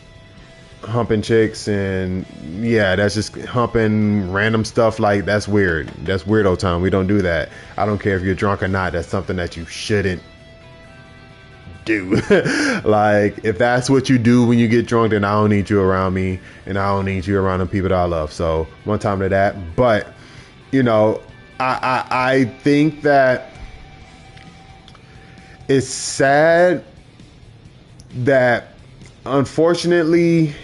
humping chicks, and yeah, that's just humping random stuff. Like, that's weird. That's weirdo time. We don't do that. I don't care if you're drunk or not. That's something that you shouldn't do. Like, if that's what you do when you get drunk, then I don't need you around me, and I don't need you around the people that I love. So one time to that. But I think that it's sad that unfortunately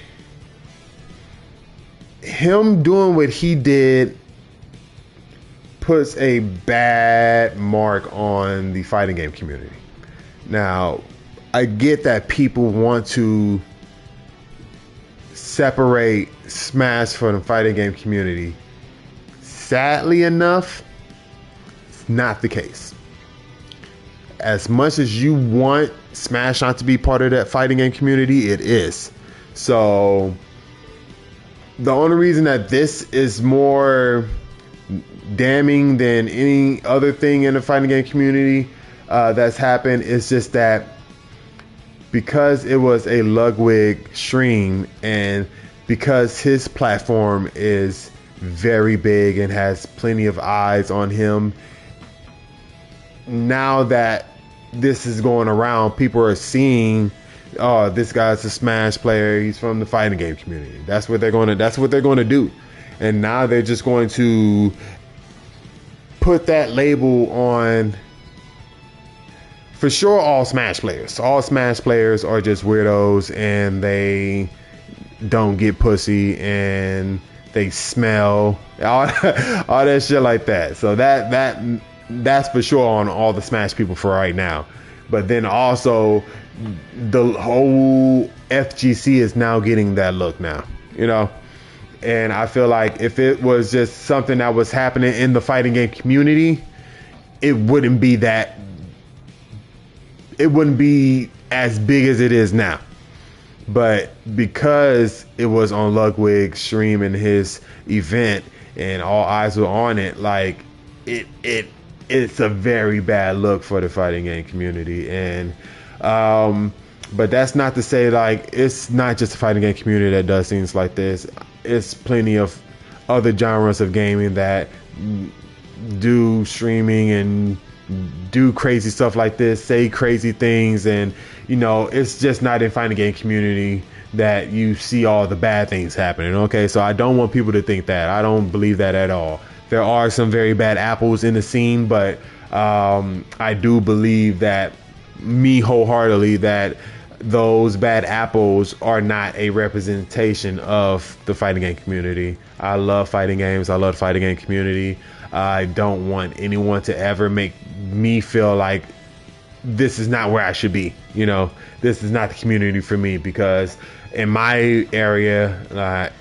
him doing what he did puts a bad mark on the fighting game community. Now, I get that people want to separate Smash from the fighting game community. Sadly enough, it's not the case. As much as you want Smash not to be part of that fighting game community, it is. So the only reason that this is more damning than any other thing in the fighting game community, that's happened. It's just that because it was a Ludwig stream, and because his platform is very big and has plenty of eyes on him, now that this is going around, people are seeing, oh, this guy's a Smash player, he's from the fighting game community. That's what they're going to do. And now they're just going to put that label on, for sure, all Smash players. All Smash players are just weirdos, and they don't get pussy, and they smell, all that shit like that. So that's for sure on all the Smash people for right now. But then also the whole FGC is now getting that look now, you know. And I feel like if it was just something that was happening in the fighting game community, it wouldn't be as big as it is now. But because it was on Ludwig's stream and his event, and all eyes were on it, like it's a very bad look for the fighting game community. And but that's not to say, like, it's not just the fighting game community that does things like this. It's plenty of other genres of gaming that do streaming and do crazy stuff like this, say crazy things, and you know, it's just not in fighting game community that you see all the bad things happening. Okay, so I don't want people to think that. I don't believe that at all. There are some very bad apples in the scene, but I do believe that, me wholeheartedly, that those bad apples are not a representation of the fighting game community. I love fighting games. I love the fighting game community. I don't want anyone to ever make me feel like this is not where I should be. You know, this is not the community for me, because in my area,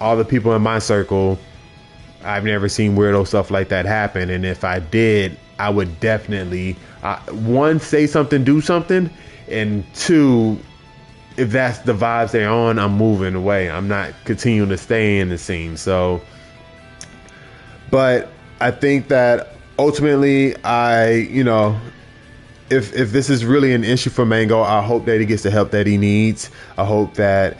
all the people in my circle, I've never seen weirdo stuff like that happen. And if I did, I would definitely, one, say something, do something. And two, if that's the vibes they're on, I'm moving away. I'm not continuing to stay in the scene. So, but I think that ultimately, if this is really an issue for Mango, I hope that he gets the help that he needs. I hope that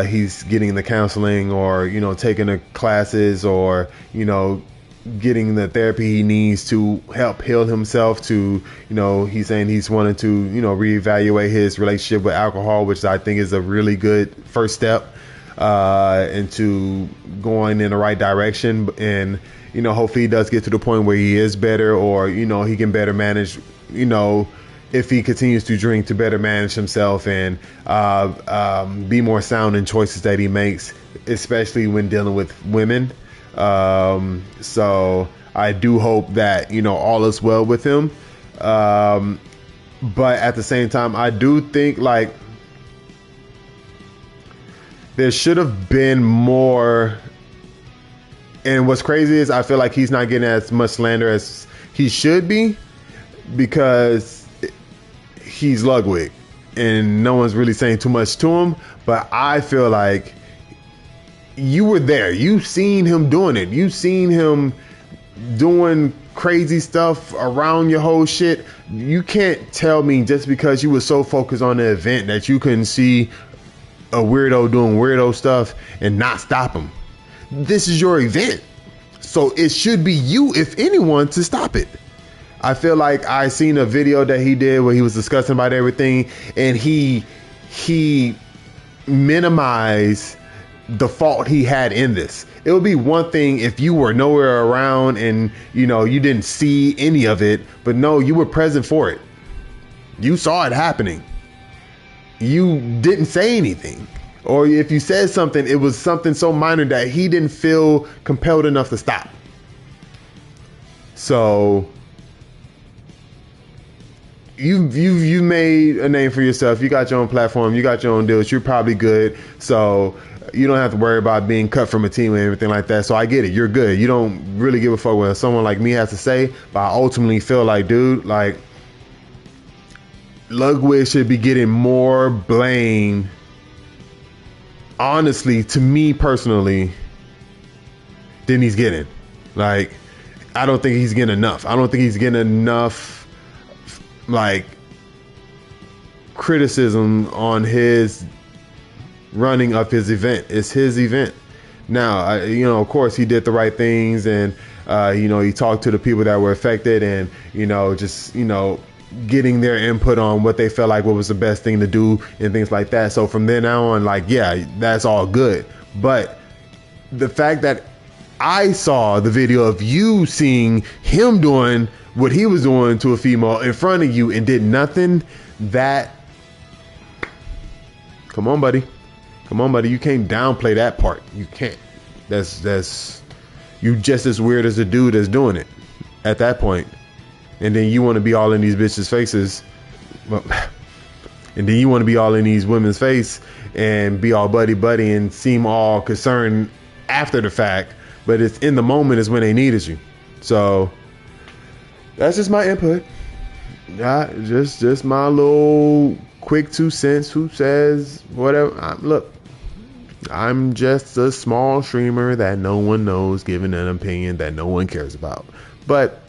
he's getting the counseling, or, you know, taking the classes, or, you know, getting the therapy he needs to help heal himself. To, you know, he's saying he's wanting to, you know, reevaluate his relationship with alcohol, which I think is a really good first step into going in the right direction. And, you know, hopefully he does get to the point where he is better, or, you know, he can better manage, you know, if he continues to drink, to better manage himself and be more sound in choices that he makes, especially when dealing with women. So I do hope that, you know, all is well with him. But at the same time, I do think, like, there should have been more. And what's crazy is I feel like he's not getting as much slander as he should be, because he's Ludwig and no one's really saying too much to him. But I feel like you were there. You've seen him doing it. You've seen him doing crazy stuff around your whole shit. You can't tell me just because you were so focused on the event that you couldn't see a weirdo doing weirdo stuff and not stop him. This is your event, so it should be you, if anyone, to stop it. I feel like I seen a video that he did where he was discussing about everything, and he minimized the fault he had in this. It would be one thing if you were nowhere around and, you know, you didn't see any of it, but no, you were present for it. You saw it happening. You didn't say anything. Or if you said something, it was something so minor that he didn't feel compelled enough to stop. So you made a name for yourself. You got your own platform. You got your own deals. You're probably good. So you don't have to worry about being cut from a team and everything like that. So I get it. You're good. You don't really give a fuck what someone like me has to say. But I ultimately feel like, dude, like, Ludwig should be getting more blame, honestly, to me personally, than he's getting. Like, I don't think he's getting enough. I don't think he's getting enough like criticism on his running of his event. It's his event. Now, of course, he did the right things, and he talked to the people that were affected, and just getting their input on what they felt like what was the best thing to do and things like that. So from then on, like, yeah, that's all good. But the fact that I saw the video of you seeing him doing what he was doing to a female in front of you and did nothing, that, come on, buddy. You can't downplay that part. You can't. That's you just as weird as the dude that's doing it at that point. And then you want to be all in these bitches' faces. And then you want to be all in these women's face and be all buddy and seem all concerned after the fact. But it's in the moment is when they needed you. So that's just my input. Just my little quick 2 cents. Who says whatever? Look, I'm just a small streamer that no one knows, giving an opinion that no one cares about. But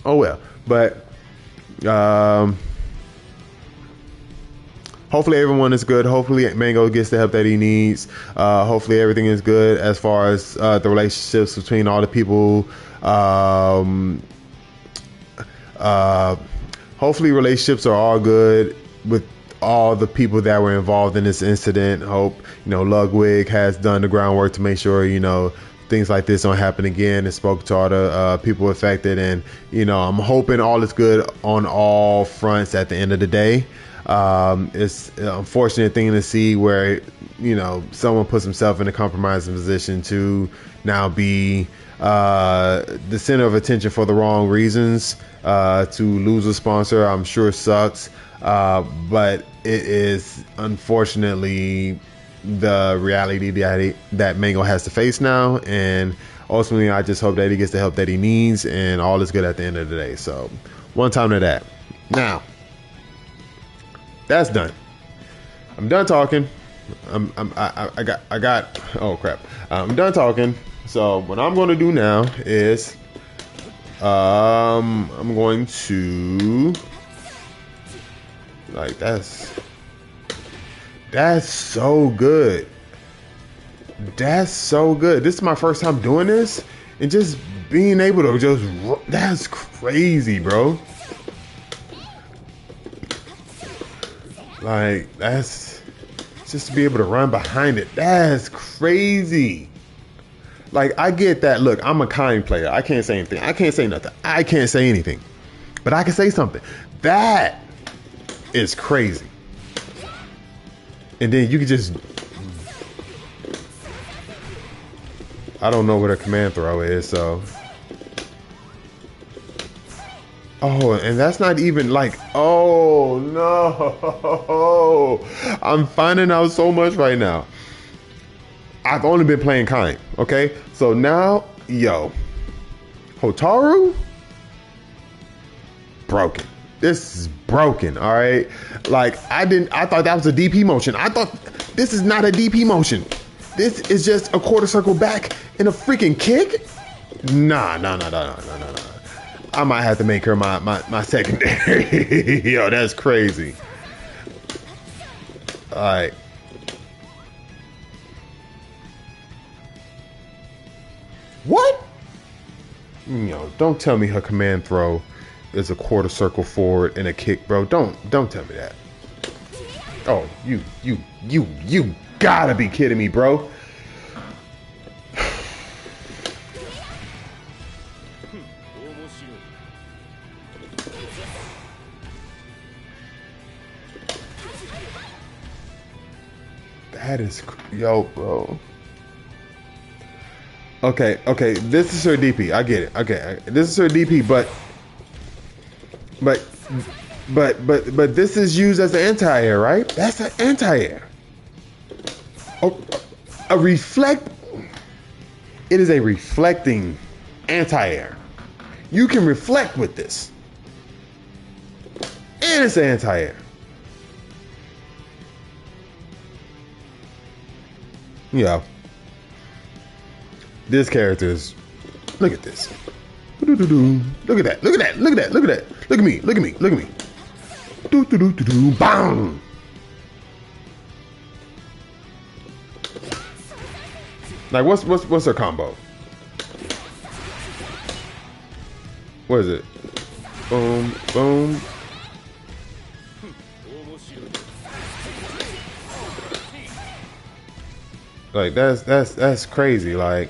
oh well. But hopefully everyone is good. Hopefully Mango gets the help that he needs. Hopefully everything is good as far as the relationships between all the people. Hopefully relationships are all good with all the people that were involved in this incident. Hope Ludwig has done the groundwork to make sure things like this don't happen again, and spoke to all the people affected, and I'm hoping all is good on all fronts at the end of the day. It's an unfortunate thing to see where someone puts himself in a compromising position to now be the center of attention for the wrong reasons. To lose a sponsor, I'm sure sucks, but it is unfortunately the reality that Mango has to face now. And ultimately, I just hope that he gets the help that he needs, and all is good at the end of the day. So one time to that. Now that's done. I'm done talking. I got. Oh crap! I'm done talking. So what I'm going to do now is, I'm going to, like, that's so good. That's so good. This is my first time doing this, and just being able to that's crazy, bro. Like, that's just to be able to run behind it. That's crazy. Like, I get that. Look, I'm a kind player. I can't say anything. I can't say nothing. I can't say anything. But I can say something. That is crazy. And then you can just, I don't know what a command throw is, so. Oh, and that's not even like, oh no. I'm finding out so much right now. I've only been playing kind, okay? So now, Hotaru, broken. This is broken, all right? Like, I thought that was a DP motion. I thought this is not a DP motion. This is just a quarter circle back and a freaking kick? Nah. I might have to make her my secondary. Yo, that's crazy. All right. What? Don't tell me her command throw is a quarter circle forward and a kick, bro. Don't tell me that. Oh, you gotta be kidding me, bro. That is, bro. Okay, this is her DP. I get it. Okay, this is her DP, but this is used as an anti-air, right? That's an anti-air. Oh, a reflect. It is a reflecting anti-air. You can reflect with this, and it's an anti-air. Yeah. This character is, look at this. Look at that. Look at that. Look at that. Look at that. Look at me. Look at me. Look at me. Bang! Like what's her combo? What is it? Boom, boom. Like that's crazy. Like,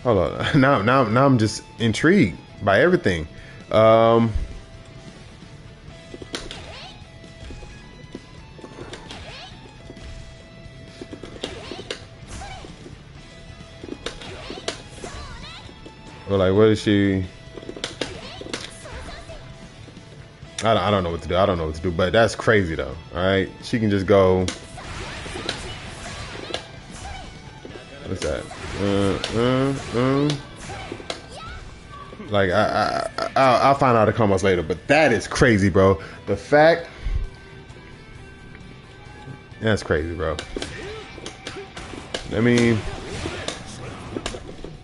hold on. Now I'm just intrigued by everything. Or like, what is she? I don't know what to do. I don't know what to do. But that's crazy though. All right, she can just go. What's that? Like I'll find out the combos later. But that is crazy, bro. The fact. That's crazy, bro. Let me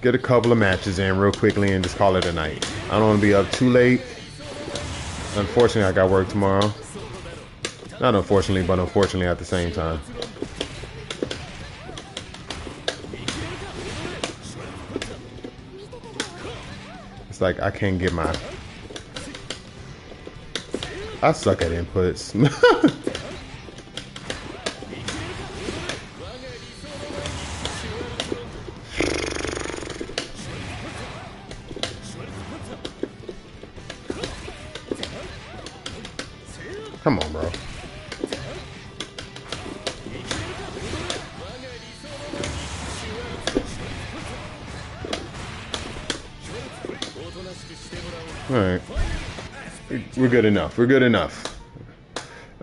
get a couple of matches in real quickly and just call it a night. I don't want to be up too late. Unfortunately, I got work tomorrow. Not unfortunately, but unfortunately at the same time. It's like I can't get my... I suck at inputs. Come on, bro. All right. We're good enough. We're good enough.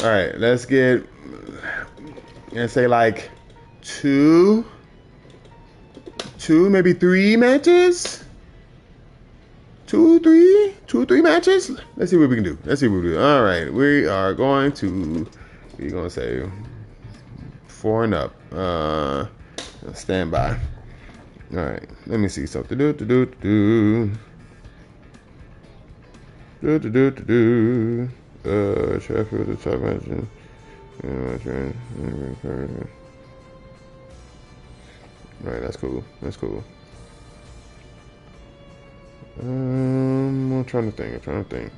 All right. Let's get, let's say like two, maybe three matches. Two, three matches. Let's see what we can do. Let's see what we do. All right, we are going to. We're gonna say 4 and up. Stand by. All right, let me see something. Check for the top match. All right, that's cool. That's cool. I'm trying to think.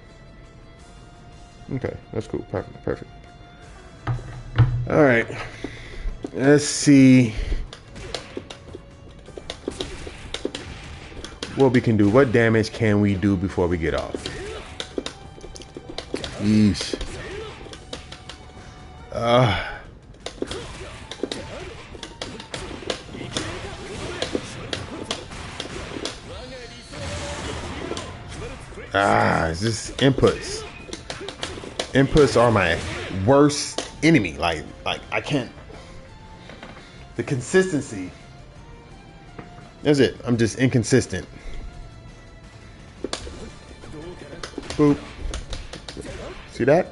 Okay, that's cool. Perfect. All right. Let's see what we can do. What damage can we do before we get off? Yeesh. It's just inputs. Inputs are my worst enemy. Like I can't. The consistency. That's it. I'm just inconsistent. Boop. See that?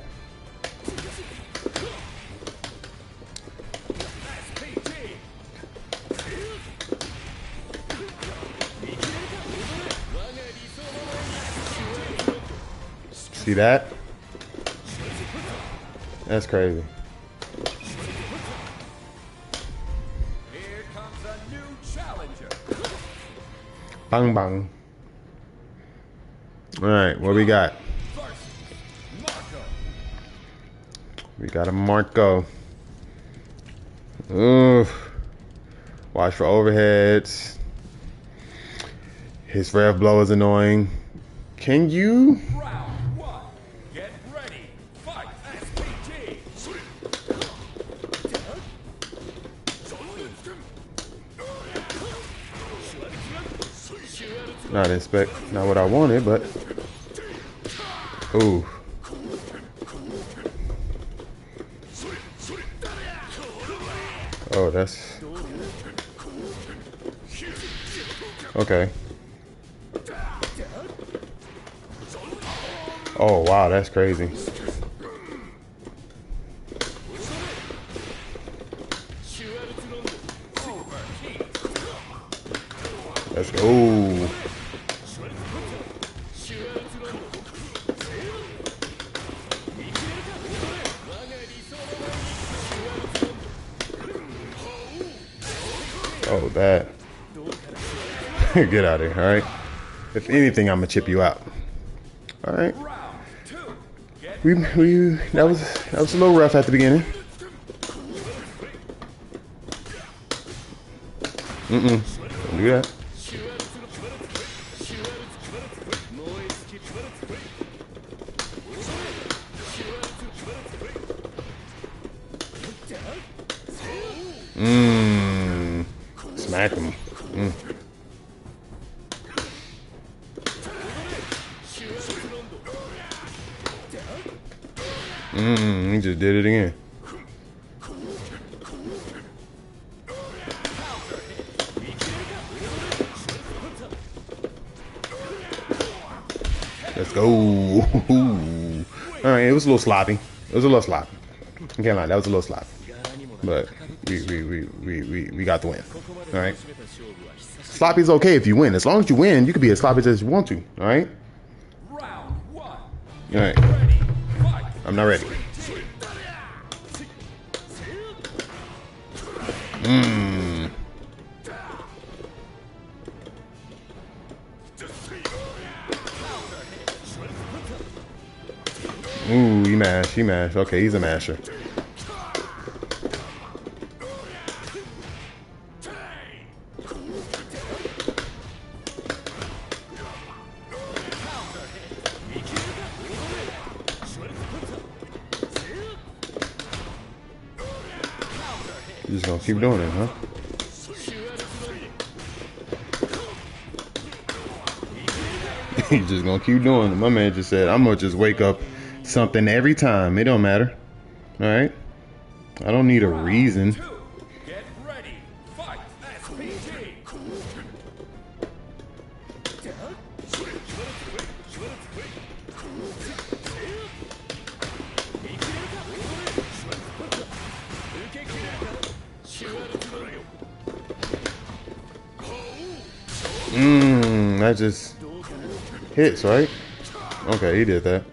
See that? That's crazy. Here comes a new challenger. Bang bang. All right, what we got? We got a Marco. Oof. Watch for overheads. His rev blow is annoying. Can you? Round 1. Get ready. Fight. SPG. Not what I wanted, but ooh. Oh, that's okay. Oh wow, that's crazy. Let's go. Oh, that. Get out of here, all right? If anything, I'm gonna chip you out. All right. That was a little rough at the beginning. Don't do that. Smack him. He just did it again. Let's go. All right, it was a little sloppy. It was a little sloppy. I can't lie, that was a little sloppy. But we got the win. All right. Sloppy's okay if you win. As long as you win, you can be as sloppy as you want to. All right. All right. I'm not ready. Ooh, he mashed. Okay, he's a masher. You're just gonna keep doing it, huh? He's just gonna keep doing it. My man just said, I'm gonna just wake up something every time. It don't matter. All right. I don't need a reason. Get ready. Fight. SPG. That just hits, right? Okay, he did that.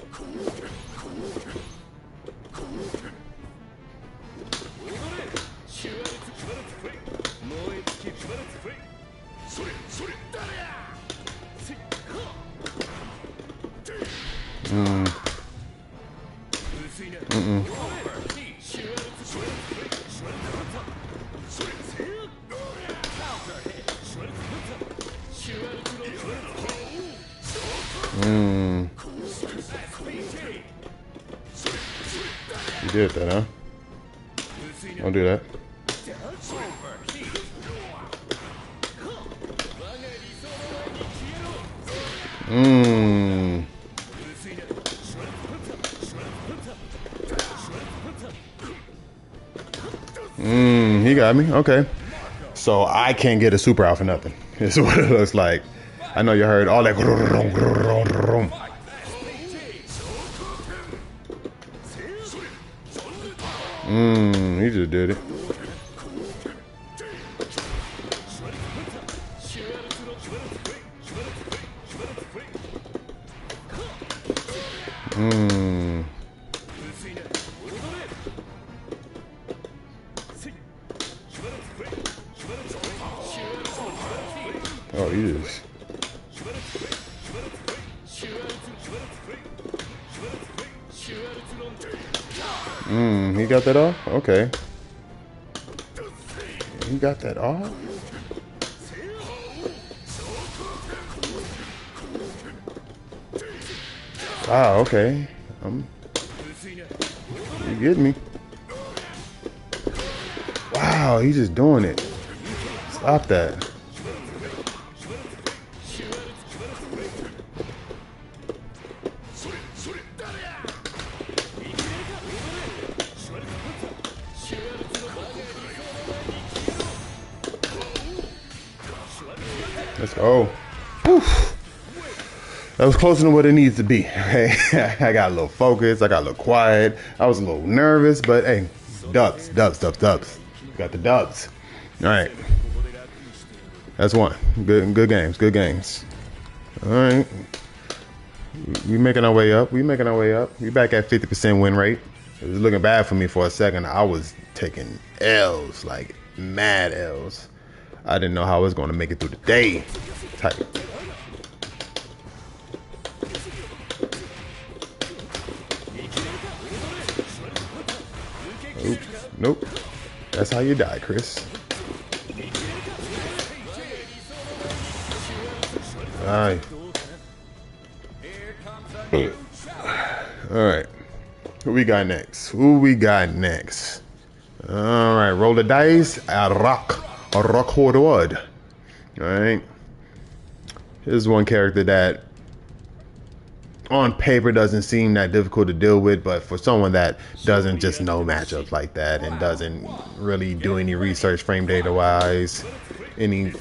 You did that, huh? Don't do that. He got me. Okay. So I can't get a super out for nothing. It's what it looks like. I know you heard all that. He just did it. Oh, he just. He got that off? Okay. He got that off? Wow, okay. You get me. Wow, he's just doing it. Stop that. Let's go. Whew. That was closer than what it needs to be. Okay, I got a little focused. I got a little quiet. I was a little nervous, but hey, dubs. Got the dubs. All right, that's one. Good games. All right, we making our way up. We back at 50% win rate. It was looking bad for me for a second. I was taking L's, like mad L's. I didn't know how I was going to make it through the day. Type. Oops. Nope. That's how you die, Chris. Alright. Alright. Who we got next? Who we got next? Alright, roll the dice. A rock wood. Alright. Here's one character that on paper doesn't seem that difficult to deal with, but for someone that doesn't just know matchups like that and doesn't really do any research frame data wise, any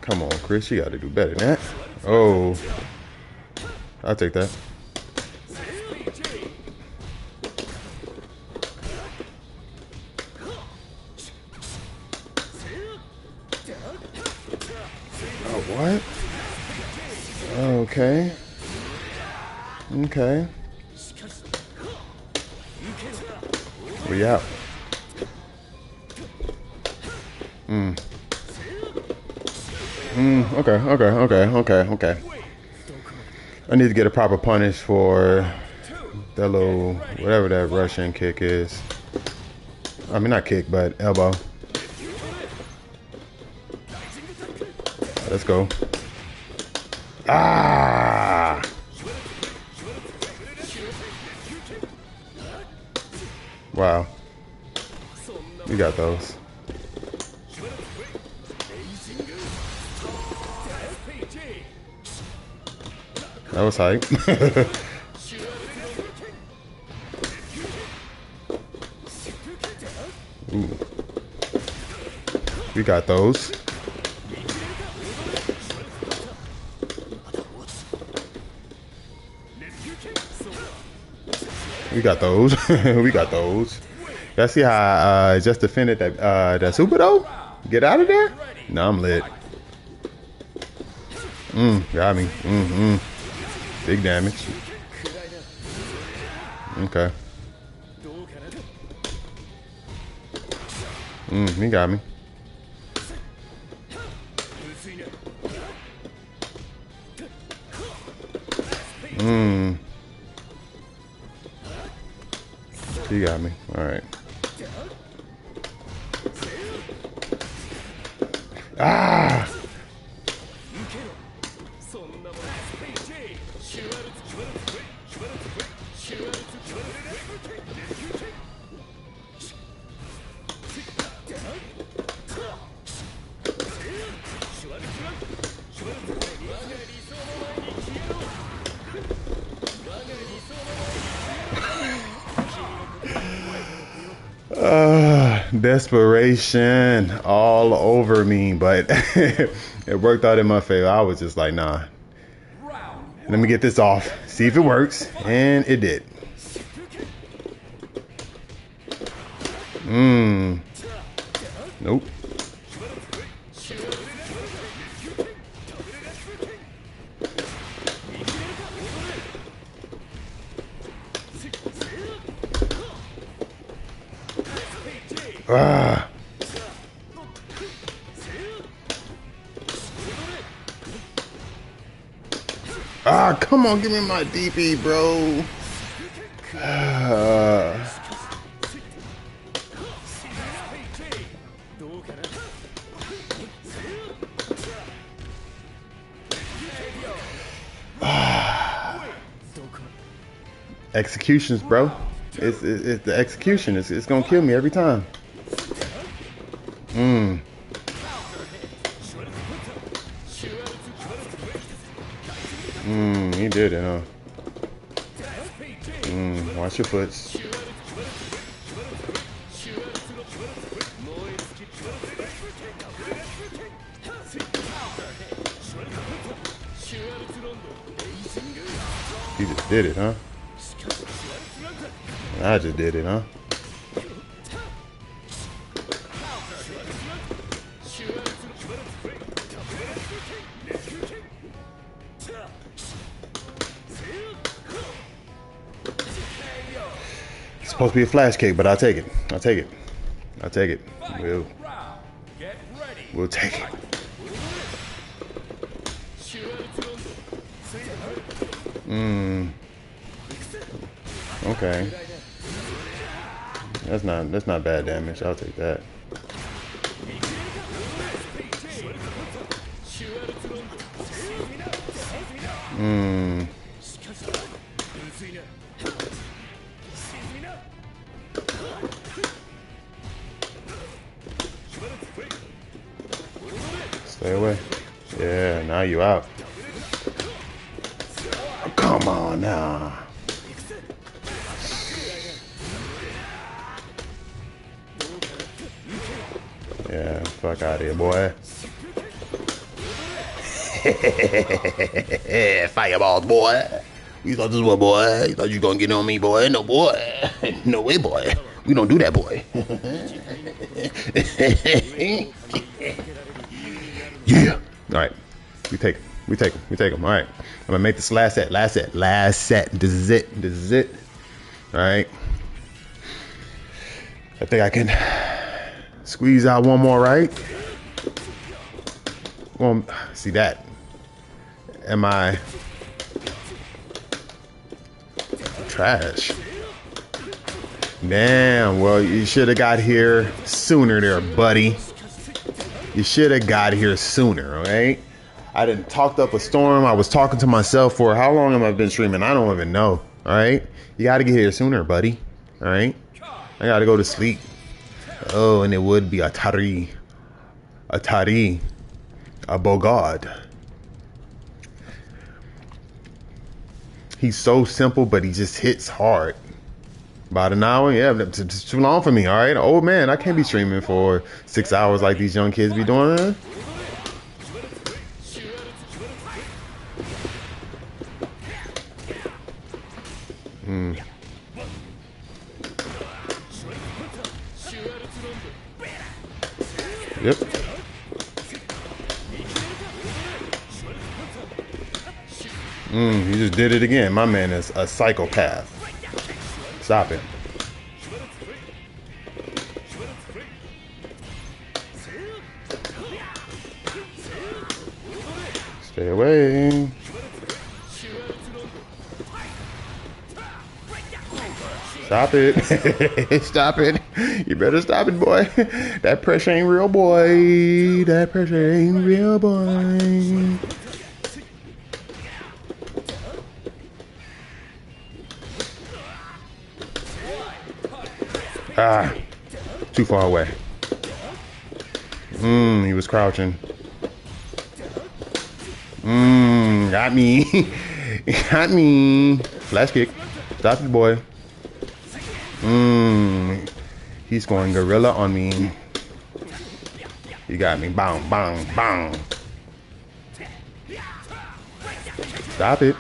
come on, Chris, you got to do better than that. Oh, I'll take that. Oh, what? Okay. Okay. We out. Okay. I need to get a proper punish for that little, whatever that Russian kick is. I mean, not kick, but elbow. Let's go. Ah! Wow. We got those. That was hype. Ooh. We got those. We got those. We got those. Y'all see how I just defended that super though? Get out of there? No, I'm lit. Got me. Big damage. Okay. He got me. He got me. All right. Ah! Desperation all over me, but it worked out in my favor. I was just like, nah, let me get this off, see if it works, and it did. Nope. Come on, give me my DP, bro. Executions, bro. It's the execution. It's gonna kill me every time. He did it, huh? Watch your foots. He just did it, huh? I just did it, huh? Supposed to be a flash kick, but I'll take it. I'll take it. I'll take it. Round. Get ready. We'll take it. Okay. That's not bad damage. I'll take that. Stay away. Yeah, now you out. Come on now. Yeah, fuck out of here, boy. Fireballs, boy. You thought this was, boy? You thought you gonna get on me, boy? No, boy. No way, boy. We don't do that, boy. Yeah. All right. We take him. We take him. We take him. All right. I'm gonna make this last set. Last set. Last set. This is it. This is it. All right. I think I can squeeze out one more, right? Well, see that. Am I trash? Damn, well, you should have got here sooner there, buddy. You should have got here sooner, okay? I didn't talked up a storm. I was talking to myself for how long have I been streaming? I don't even know, all right? You got to get here sooner, buddy, all right? I got to go to sleep. Oh, and it would be Atari, a Bogard. He's so simple, but he just hits hard. About an hour, yeah, it's too long for me, all right? Old man, I can't be streaming for 6 hours like these young kids be doing. Yep. He just did it again. My man is a psychopath. Stop it. Stay away. Stop it. Stop it. You better stop it, boy. That pressure ain't real, boy. That pressure ain't real, boy. Ah, too far away. He was crouching. Got me. Got me. Flash kick. Stop it, boy. He's going gorilla on me. You got me. Bang, bang, bang. Stop it.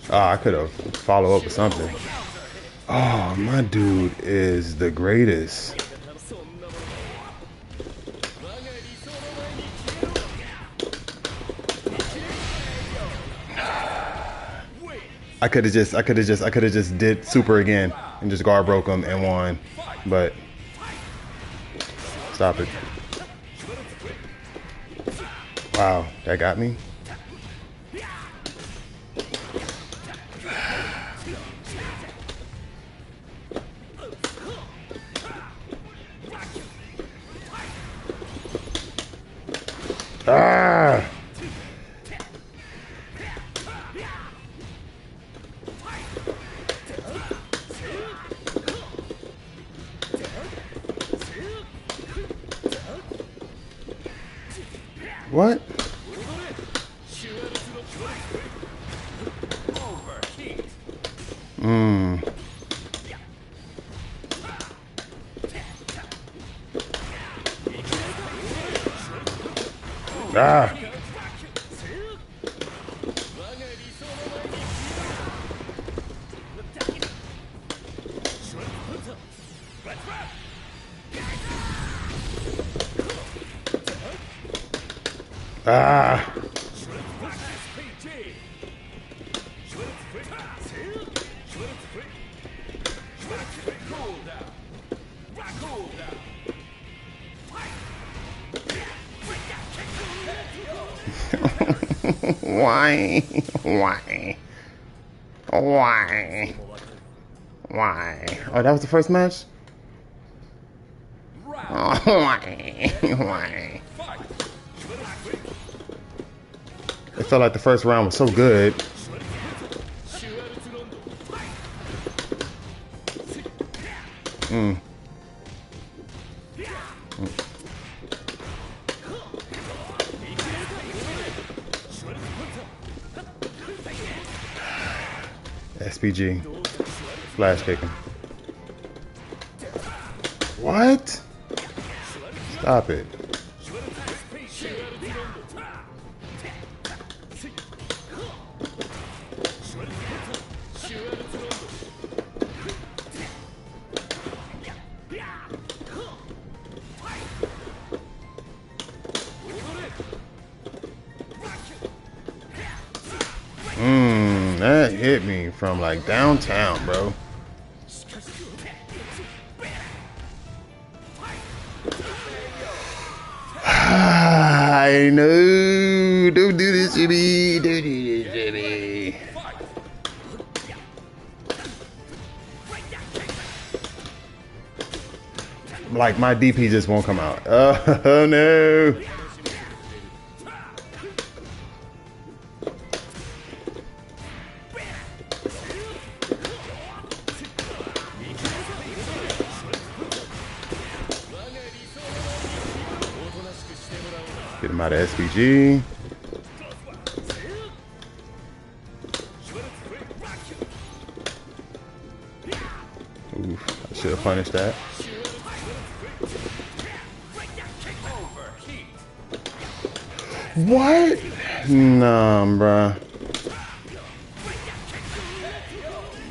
Oh, I could have followed up with something. Oh, my dude is the greatest. I could have just did super again and just guard broke him and won, but stop it. Wow, that got me. Ah! What? Ah. Ah. Why? Why? Why? Why? Oh, that was the first match? Oh, why? Why? It felt like the first round was so good. SPG. Flash kicking. What? Stop it. That hit me from like downtown, bro. I know. Don't do this to me. Don't do this to me. Like my DP just won't come out. Oh no. Get him out of SPG. Oof, I should have punished that. What? Nah, bruh.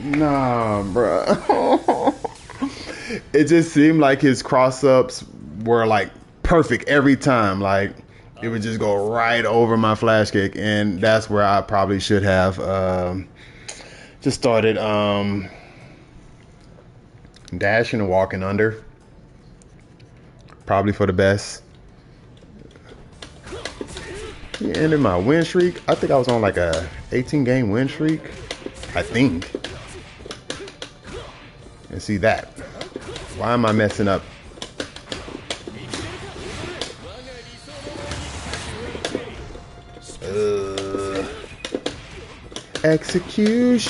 Nah, bruh. It just seemed like his cross-ups were like perfect every time. Like it would just go right over my flash kick, and that's where I probably should have just started dashing and walking under. Probably for the best. He ended my win streak. I think I was on like a 18-game win streak. I think. And see that. Why am I messing up? Execution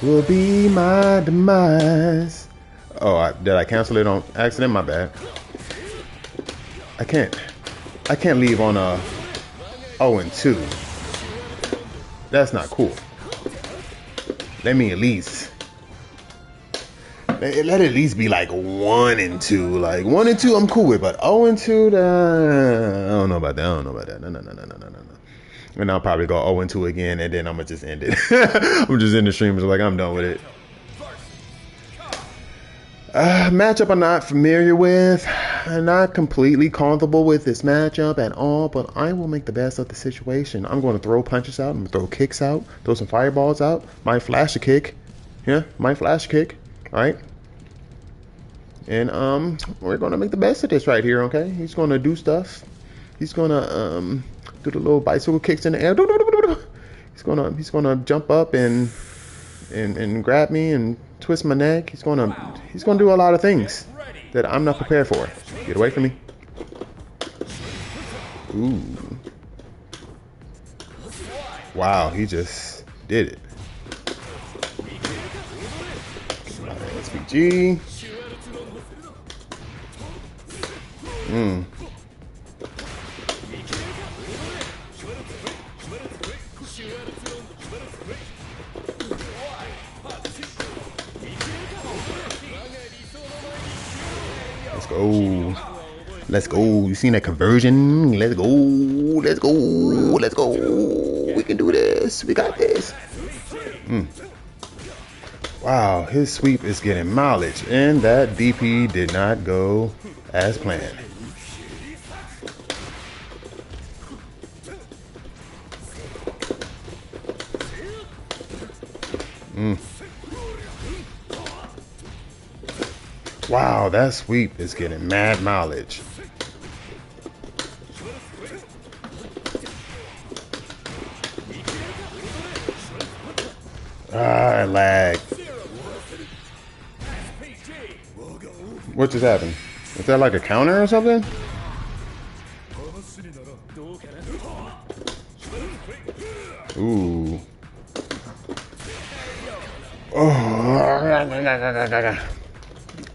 will be my demise. Oh, did I cancel it on accident? My bad. I can't leave on a 0-2. That's not cool. Let me at least. Let it at least be like 1-2. Like 1-2, I'm cool with, but 0-2, I don't know about that. I don't know about that. No. And I'll probably go 0-2 again, and then I'm gonna just end it. I'm just in the stream, so like I'm done with it. Matchup I'm not familiar with. I'm not completely comfortable with this matchup at all, but I will make the best of the situation. I'm going to throw punches out. I'm going to throw kicks out. Throw some fireballs out. Might flash a kick. Yeah, might flash a kick. All right. And we're going to make the best of this right here, okay? He's going to do stuff. He's going to do the little bicycle kicks in the air. He's going to jump up and grab me and twist my neck. He's gonna do a lot of things that I'm not prepared for. Get away from me. Ooh. Wow, he just did it. SPG. Let's go. Let's go. You seen that conversion? Let's go. Let's go. Let's go. We can do this. We got this. Wow, his sweep is getting mileage, and that DP did not go as planned. Wow, that sweep is getting mad mileage. Ah, lag. SPG. What just happened? Is that like a counter or something? Ooh. Oh.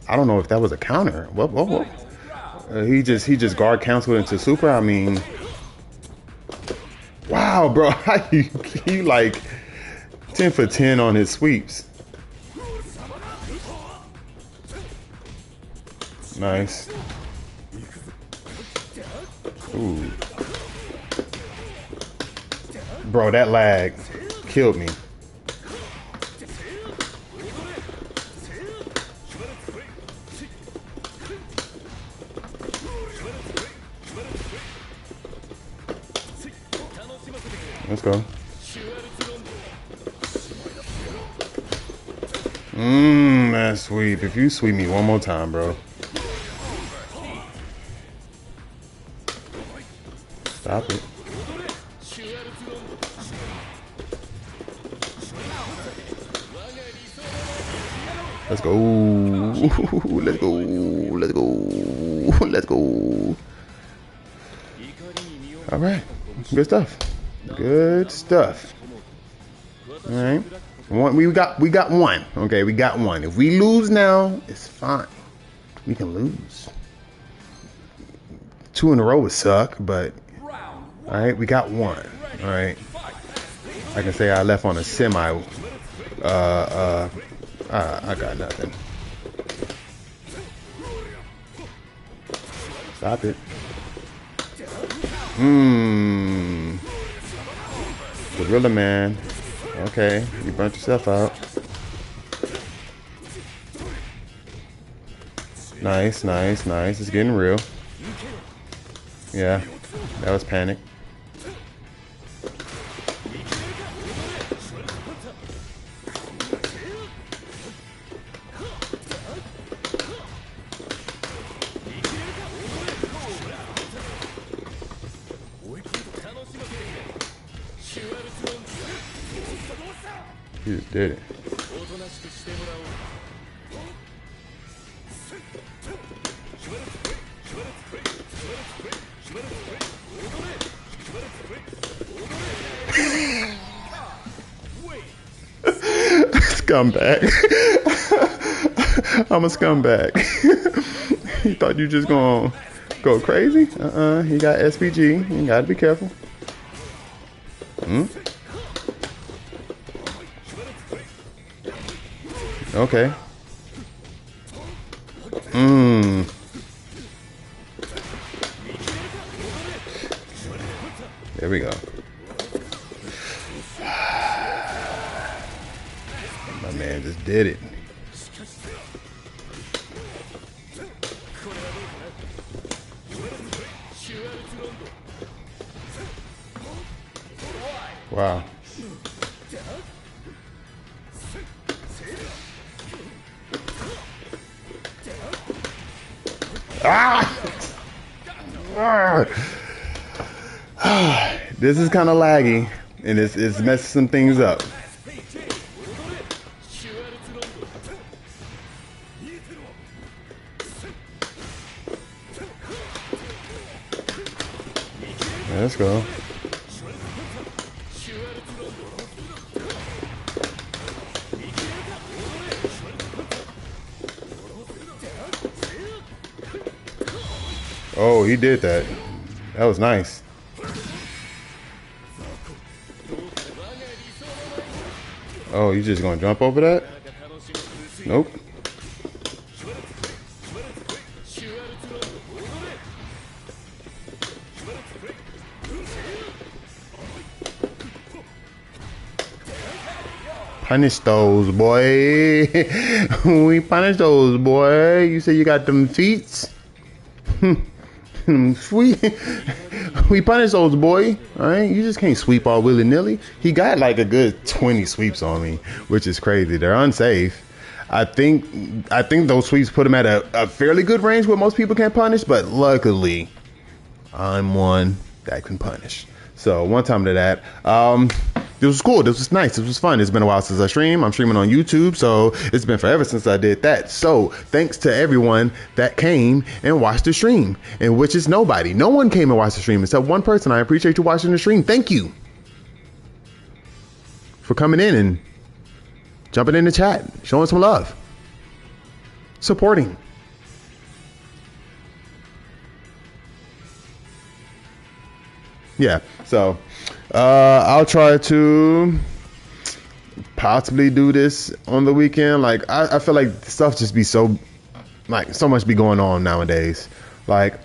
I don't know if that was a counter. What? He just guard canceled into super. I mean, wow, bro. He like 10 for 10 on his sweeps. Nice. Ooh. Bro, that lag killed me. Let's go. That sweep. If you sweep me one more time, bro. Stop it. Let's go. Let's go. Let's go. Let's go. All right. Good stuff. Good stuff. All right. We got one. Okay, we got one. If we lose now, it's fine. We can lose. 2 in a row would suck, but all right, we got one. All right. I can say I left on a semi. I got nothing. Stop it. Gorilla man. Okay, you burnt yourself out. Nice, nice, nice. It's getting real. Yeah, that was panic. He just did it. Scumbag. I'm a scumbag. You thought you just gonna go crazy? He got SPG. You gotta be careful. Okay. There we go. My man just did it. Wow. This is kind of laggy, and it's messing some things up. Let's go. Oh, he did that. That was nice. Oh, you just gonna jump over that? Nope. Punish those, boy. We punish those, boy. You say you got them feet? Sweet. We punish those, boy. All right, you just can't sweep all willy nilly. He got like a good 20 sweeps on me, which is crazy. They're unsafe. I think those sweeps put him at a fairly good range where most people can't punish, but luckily, I'm one that can punish. So one time to that. This was cool. This was nice. This was fun. It's been a while since I streamed. I'm streaming on YouTube, so it's been forever since I did that. So thanks to everyone that came and watched the stream, and which is nobody. No one came and watched the stream except one person. I appreciate you watching the stream. Thank you for coming in and jumping in the chat, showing some love, supporting. Yeah, so I'll try to possibly do this on the weekend. Like I feel like stuff just be so much be going on nowadays. Like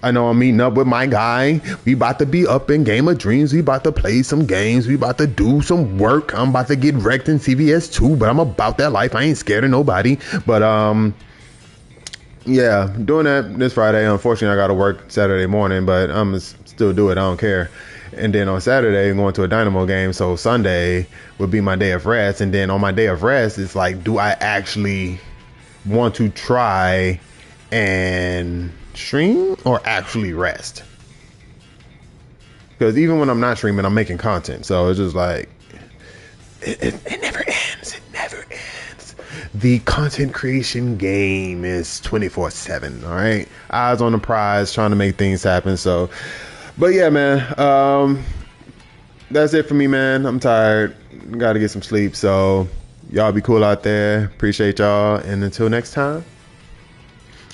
I know I'm meeting up with my guy. We about to be up in Game of Dreams. We about to play some games. We about to do some work. I'm about to get wrecked in CVS too, but I'm about that life. I ain't scared of nobody. But yeah, doing that this Friday. Unfortunately, I got to work Saturday morning, but I'm gonna still do it. I don't care. And then on Saturday, I'm going to a Dynamo game. So Sunday would be my day of rest. And then on my day of rest, it's like, do I actually want to try and stream or actually rest? Because even when I'm not streaming, I'm making content. So it's just like, it never ends. It never ends. The content creation game is 24/7. All right. Eyes on the prize, trying to make things happen. So, but yeah, man, that's it for me, man. I'm tired. Got to get some sleep. So y'all be cool out there. Appreciate y'all. And until next time,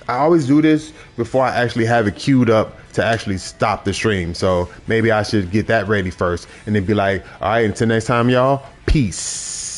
I always do this before I actually have it queued up to actually stop the stream. So maybe I should get that ready first and then be like, all right, until next time, y'all. Peace.